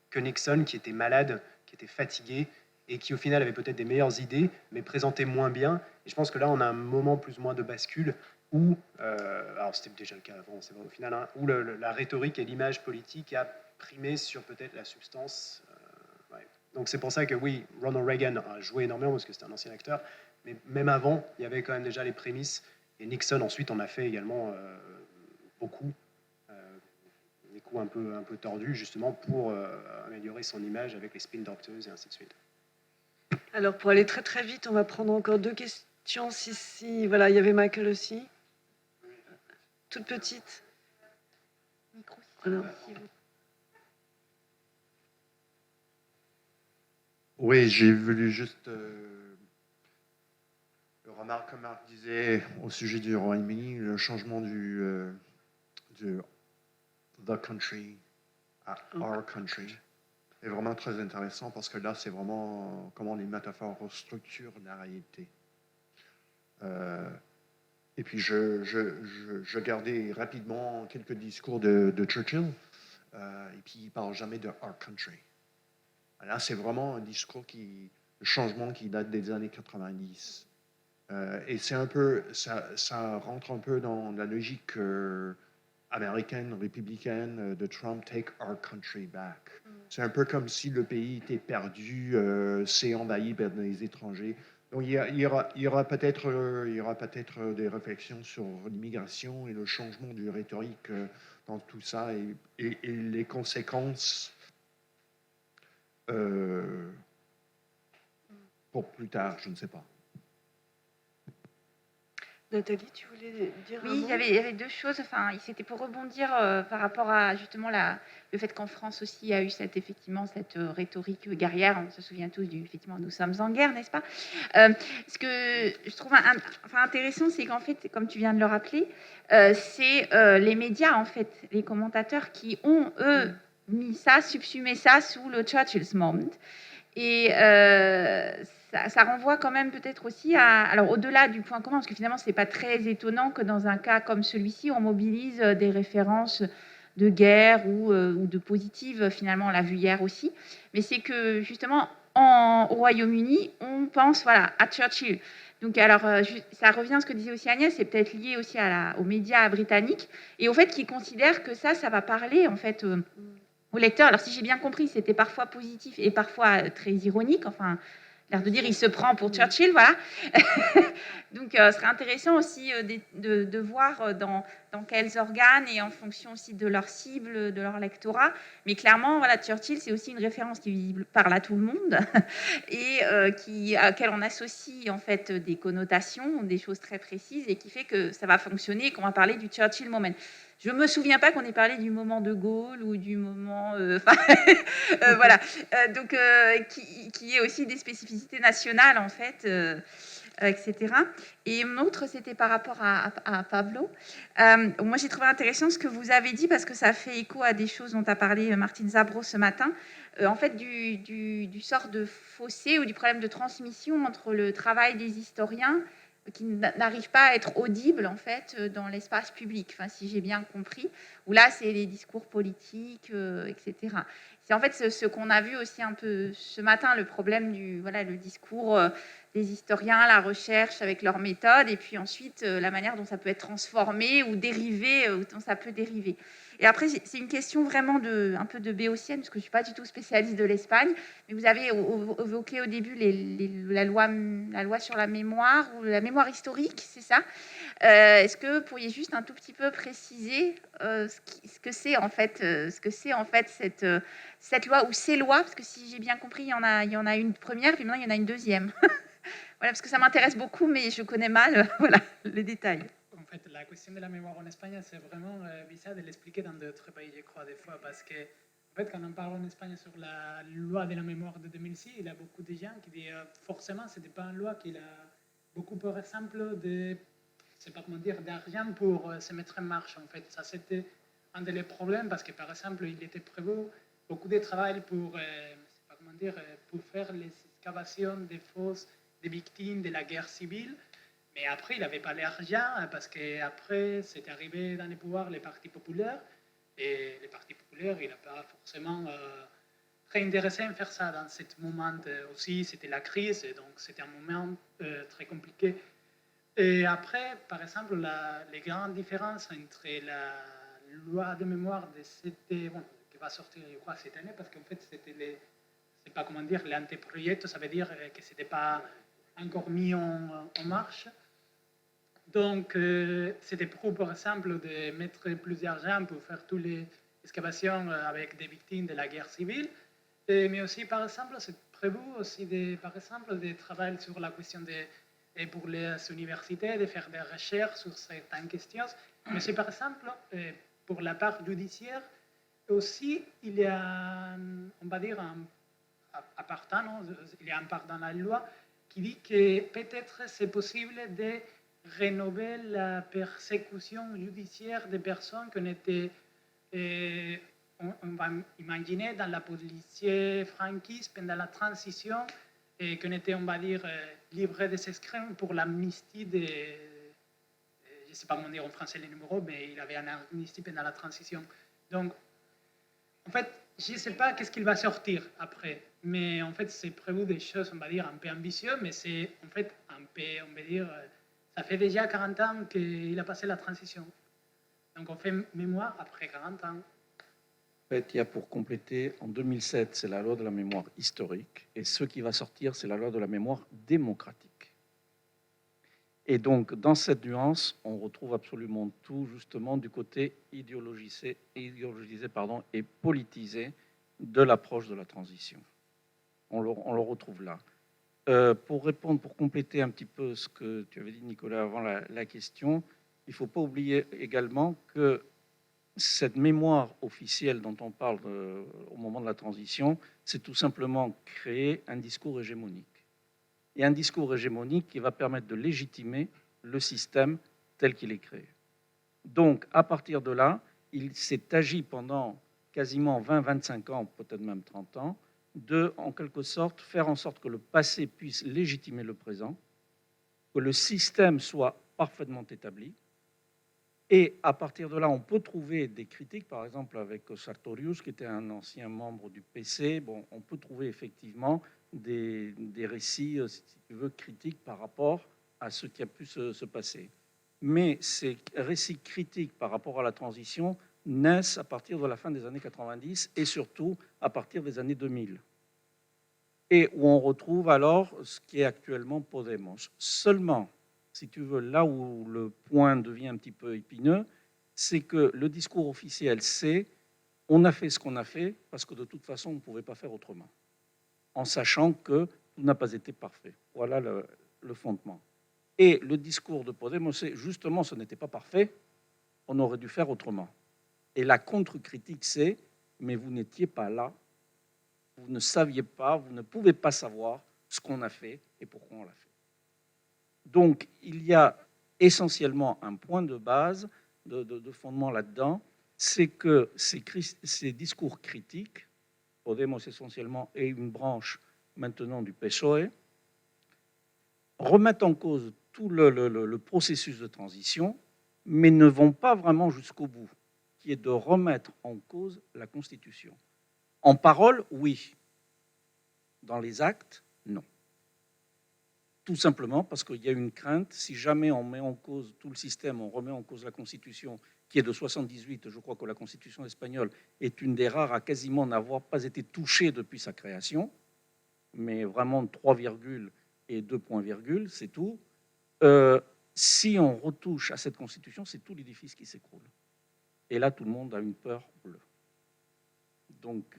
que Nixon, qui était malade, qui était fatigué, et qui au final avait peut-être des meilleures idées, mais présentait moins bien. Et je pense que là, on a un moment plus ou moins de bascule, où, alors c'était déjà le cas avant, c'est vrai au final, hein, où la rhétorique et l'image politique a primé sur peut-être la substance. Ouais. Donc c'est pour ça que oui, Ronald Reagan a joué énormément parce que c'était un ancien acteur, mais même avant, il y avait quand même déjà les prémices, et Nixon ensuite en a fait également beaucoup, des coups un peu tordus justement pour améliorer son image avec les spin doctors et ainsi de suite. Alors pour aller très vite, on va prendre encore 2 questions. Si, voilà, il y avait Michael aussi. Toute petite. Micro, Voilà. Oui, j'ai voulu juste remarquer, comme Marc disait, au sujet du Royaume-Uni, le changement du the country à our country est vraiment très intéressant parce que là, c'est vraiment comment les métaphores restructurent la réalité. Et puis, je gardais rapidement quelques discours de Churchill, et puis il ne parle jamais de our country. Là, c'est vraiment un discours le changement qui date des années 90. Et c'est un peu, ça rentre un peu dans la logique américaine, républicaine de Trump, take our country back. C'est un peu comme si le pays était perdu, c'est envahi par les étrangers. Donc il y aura peut-être des réflexions sur l'immigration et le changement du rhétorique dans tout ça et les conséquences pour plus tard, je ne sais pas. Nathalie, tu voulais dire un Oui, mot? il y avait 2 choses. Enfin, c'était pour rebondir par rapport à justement le fait qu'en France aussi il y a eu cette rhétorique guerrière. On se souvient tous effectivement, nous sommes en guerre, n'est-ce pas? Ce que je trouve intéressant, c'est qu'en fait, comme tu viens de le rappeler, c'est les médias en fait, les commentateurs qui ont eux subsumé ça sous le Churchill's moment. Et ça renvoie quand même peut-être aussi alors au-delà du point commun, parce que finalement, ce n'est pas très étonnant que dans un cas comme celui-ci, on mobilise des références de guerre ou de positives, finalement, on l'a vu hier aussi. Mais c'est que justement, au Royaume-Uni, on pense à Churchill. Donc, alors, ça revient à ce que disait aussi Agnès, c'est peut-être lié aussi aux médias britanniques, et au fait qu'ils considèrent que ça va parler, en fait, au lecteur. Alors, si j'ai bien compris, c'était parfois positif et parfois très ironique. Enfin, l'air de dire, il se prend pour Churchill, voilà. Donc, ce serait intéressant aussi de voir dans quels organes et en fonction aussi de leur cible, de leur lectorat. Mais clairement, Churchill, c'est aussi une référence qui parle à tout le monde et à laquelle on associe en fait des connotations, des choses très précises et qui fait que ça va fonctionner et qu'on va parler du Churchill moment. Je ne me souviens pas qu'on ait parlé du moment de Gaulle ou du moment... voilà. Donc, qui est aussi des spécificités nationales, en fait. etc. Et une autre, c'était par rapport à Pablo. Moi, j'ai trouvé intéressant ce que vous avez dit, parce que ça fait écho à des choses dont a parlé Martine Zabro ce matin, en fait, du sort de fossé ou du problème de transmission entre le travail des historiens qui n'arrivent pas à être audibles, en fait, dans l'espace public, enfin, si j'ai bien compris, où là, c'est les discours politiques, etc. C'est en fait ce qu'on a vu aussi un peu ce matin, le problème le discours des historiens, la recherche avec leurs méthodes, et puis ensuite la manière dont ça peut être transformé ou dérivé, dont ça peut dériver. Et après, c'est une question vraiment un peu de béotienne, parce que je ne suis pas du tout spécialiste de l'Espagne, mais vous avez évoqué au début la loi sur la mémoire, ou la mémoire historique, c'est ça. Est-ce que vous pourriez juste un tout petit peu préciser ce que c'est en fait, cette loi ou ces lois, parce que si j'ai bien compris, il y en a une première, puis maintenant il y en a une deuxième. Voilà, parce que ça m'intéresse beaucoup, mais je connais mal les détails. En fait, la question de la mémoire en Espagne, c'est vraiment bizarre de l'expliquer dans d'autres pays, je crois, des fois, parce que, en fait, quand on parle en Espagne sur la loi de la mémoire de 2006, il y a beaucoup de gens qui disent forcément, ce n'était pas une loi qui a beaucoup, par exemple, d'argent pour se mettre en marche. En fait, ça, c'était un des problèmes, parce que, par exemple, il était prévu beaucoup de travail pour faire les excavations des fosses des victimes de la guerre civile. Mais après, il n'avait pas l'argent, parce qu'après, c'est arrivé dans les pouvoirs les partis populaires. Et les partis populaires, il n'a pas forcément très intéressé à faire ça. Dans ce moment aussi, c'était la crise, et donc c'était un moment très compliqué. Et après, par exemple, les grandes différences entre la loi de mémoire qui va sortir, je crois, cette année, parce qu'en fait, c'est pas comment dire, l'antéprojet, ça veut dire que ce n'était pas encore mis en marche. Donc, c'était pour, par exemple, de mettre plus d'argent pour faire toutes les excavations avec des victimes de la guerre civile. Mais aussi, par exemple, c'est prévu aussi, par exemple, de travailler sur la question pour les universités, de faire des recherches sur certaines questions. Mais c'est, par exemple, pour la part judiciaire, aussi, il y a, on va dire, il y a un part dans la loi qui dit que peut-être c'est possible de rénover la persécution judiciaire des personnes qui ont été, on va imaginer, dans la police franquiste pendant la transition, et qui ont été, on va dire, livrés des escrocs pour l'amnistie je ne sais pas comment dire en français les numéros, mais il avait un amnistie pendant la transition. Donc, en fait, je ne sais pas qu'est-ce qu'il va sortir après, mais en fait, c'est prévu des choses, on va dire, un peu ambitieuses, mais c'est en fait un peu, on va dire, ça fait déjà 40 ans qu'il a passé la transition. Donc, on fait mémoire après 40 ans. En fait, il y a pour compléter, en 2007, c'est la loi de la mémoire historique, et ce qui va sortir, c'est la loi de la mémoire démocratique. Et donc, dans cette nuance, on retrouve absolument tout, justement, du côté idéologisé et politisé de l'approche de la transition. On le retrouve là. Pour répondre, pour compléter un petit peu ce que tu avais dit, Nicolas, avant la question, il ne faut pas oublier également que cette mémoire officielle dont on parle au moment de la transition, c'est tout simplement créer un discours hégémonique. Et un discours hégémonique qui va permettre de légitimer le système tel qu'il est créé. Donc, à partir de là, il s'est agi pendant quasiment 20-25 ans, peut-être même 30 ans, de, en quelque sorte, faire en sorte que le passé puisse légitimer le présent, que le système soit parfaitement établi. Et à partir de là, on peut trouver des critiques, par exemple avec Sartorius, qui était un ancien membre du PC. Bon, on peut trouver effectivement des récits, si tu veux, critiques par rapport à ce qui a pu se passer. Mais ces récits critiques par rapport à la transition naissent à partir de la fin des années 90 et surtout à partir des années 2000. Et où on retrouve alors ce qui est actuellement Podemos. Seulement, si tu veux, là où le point devient un petit peu épineux, c'est que le discours officiel, c'est on a fait ce qu'on a fait parce que de toute façon, on ne pouvait pas faire autrement, en sachant que tout n'a pas été parfait. Voilà le fondement. Et le discours de Podemos, c'est justement, ce n'était pas parfait, on aurait dû faire autrement. Et la contre-critique, c'est mais vous n'étiez pas là, vous ne saviez pas, vous ne pouvez pas savoir ce qu'on a fait et pourquoi on l'a fait. Donc, il y a essentiellement un point de base, de fondement là-dedans, c'est que ces discours critiques, Podemos essentiellement et une branche maintenant du PSOE, remettent en cause tout le processus de transition, mais ne vont pas vraiment jusqu'au bout, qui est de remettre en cause la Constitution. En parole, oui. Dans les actes, non. Tout simplement parce qu'il y a une crainte, si jamais on met en cause tout le système, on remet en cause la Constitution, qui est de 78, je crois que la Constitution espagnole est une des rares à quasiment n'avoir pas été touchée depuis sa création, mais vraiment 3 virgules et 2 points virgules, c'est tout. Si on retouche à cette Constitution, c'est tout l'édifice qui s'écroule. Et là, tout le monde a une peur bleue. Donc,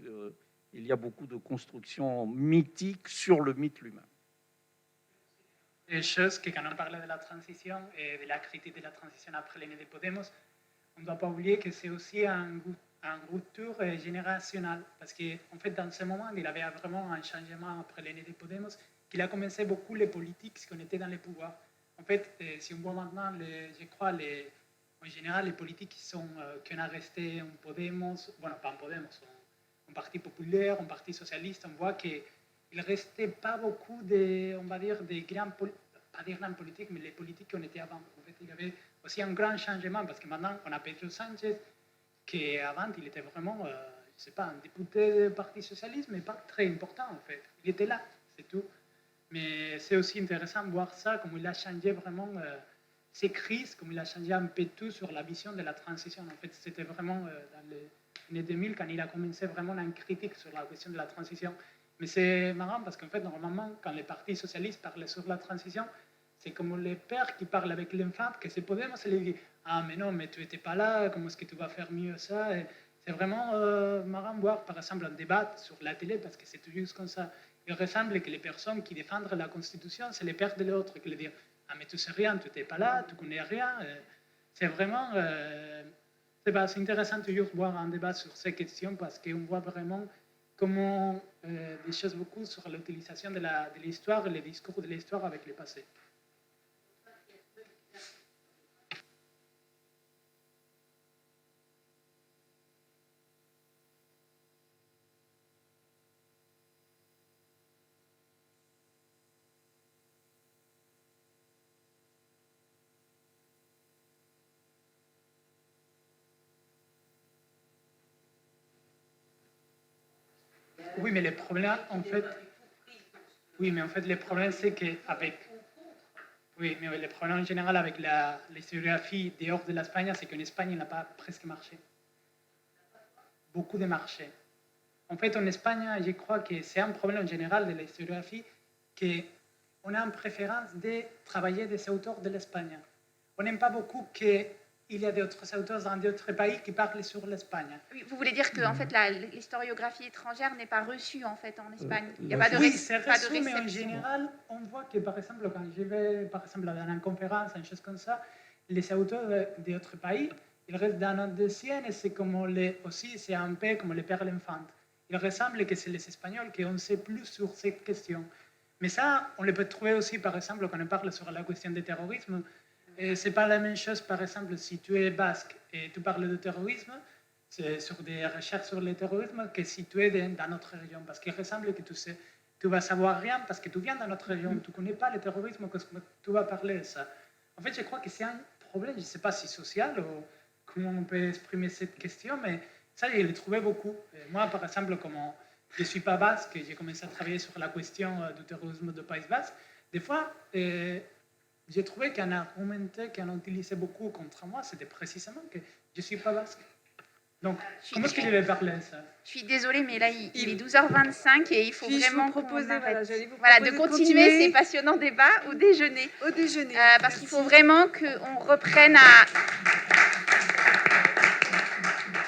il y a beaucoup de constructions mythiques sur le mythe lui-même. Des choses que quand on parle de la transition et de la critique de la transition après l'année de Podemos, on ne doit pas oublier que c'est aussi un rupture générationnelle. Parce qu'en fait, dans ce moment, il y avait vraiment un changement après l'année de Podemos, qu'il a commencé beaucoup les politiques qui était dans les pouvoirs. En fait, si on voit maintenant, je crois, en général, les politiques qui ont resté en Podemos, bon, pas en Podemos, en Parti populaire, en Parti socialiste, on voit qu'il ne restait pas beaucoup on va dire, des grands, pas des grandes politiques, mais les politiques qui ont été avant. En fait, il y avait aussi un grand changement, parce que maintenant, on a Pedro Sánchez, qui avant, il était vraiment, je ne sais pas, un député du Parti socialiste, mais pas très important, en fait. Il était là, c'est tout. Mais c'est aussi intéressant de voir ça, comment il a changé vraiment ces crises, comment il a changé un peu tout sur la vision de la transition. En fait, c'était vraiment dans les années 2000, quand il a commencé vraiment une critique sur la question de la transition. Mais c'est marrant parce qu'en fait, normalement, quand les partis socialistes parlent sur la transition, c'est comme les pères qui parlent avec l'enfant, que c'est Podemos, et lui dit « Ah, mais non, mais tu n'étais pas là, comment est-ce que tu vas faire mieux ça ?» Et c'est vraiment marrant de voir, par exemple, un débat sur la télé, parce que c'est toujours comme ça. Il ressemble que les personnes qui défendent la Constitution, c'est les pères de l'autre qui le disent « Ah, mais tu sais rien, tu n'étais pas là, tu connais rien. » C'est vraiment... c'est intéressant toujours de voir un débat sur ces questions, parce qu'on voit vraiment comment des choses beaucoup sur l'utilisation de l'histoire et les discours de l'histoire avec le passé. Oui, mais le problème, en fait... Oui, mais en fait, le problème, c'est qu'avec... Oui, mais le problème en général avec l'historiographie dehors de l'Espagne, c'est qu'en Espagne, il n'a pas presque marché. Beaucoup de marchés. En fait, en Espagne, je crois que c'est un problème en général de l'historiographie qu'on a une préférence de travailler des auteurs de l'Espagne. On n'aime pas beaucoup qu'il y a d'autres auteurs dans d'autres pays qui parlent sur l'Espagne. Oui, vous voulez dire que en fait, l'historiographie étrangère n'est pas reçue en fait en Espagne. Il n'y a pas de oui, c'est reçu, réception. Mais en général, on voit que par exemple, quand je vais par exemple dans une conférence, une chose comme ça, les auteurs d'autres pays, ils restent dans notre dossier et c'est comme aussi, c'est un peu comme les pères l'enfant. Il ressemble que c'est les Espagnols qui en sait plus sur cette question. Mais ça, on le peut trouver aussi, par exemple, quand on parle sur la question du terrorisme. Ce n'est pas la même chose, par exemple, si tu es basque et tu parles de terrorisme, c'est sur des recherches sur le terrorisme, que si tu es dans notre région. Parce qu'il ressemble que tu vas savoir rien parce que tu viens dans notre région. Tu ne connais pas le terrorisme, que tu vas parler de ça. En fait, je crois que c'est un problème, je ne sais pas si social ou comment on peut exprimer cette question, mais ça, je l'ai trouvé beaucoup. Et moi, par exemple, comme je ne suis pas basque et j'ai commencé à travailler sur la question du terrorisme du Pays Basque, des fois... j'ai trouvé qu'un argument qu'on utilisait beaucoup contre moi, c'était précisément que je ne suis pas basque. Donc, comment est-ce que je vais parler de ça? Je suis désolée, mais là, il est 12h25 et il faut vraiment proposer, de continuer ces passionnants débats au déjeuner. Au déjeuner. Parce qu'il faut vraiment qu'on reprenne à...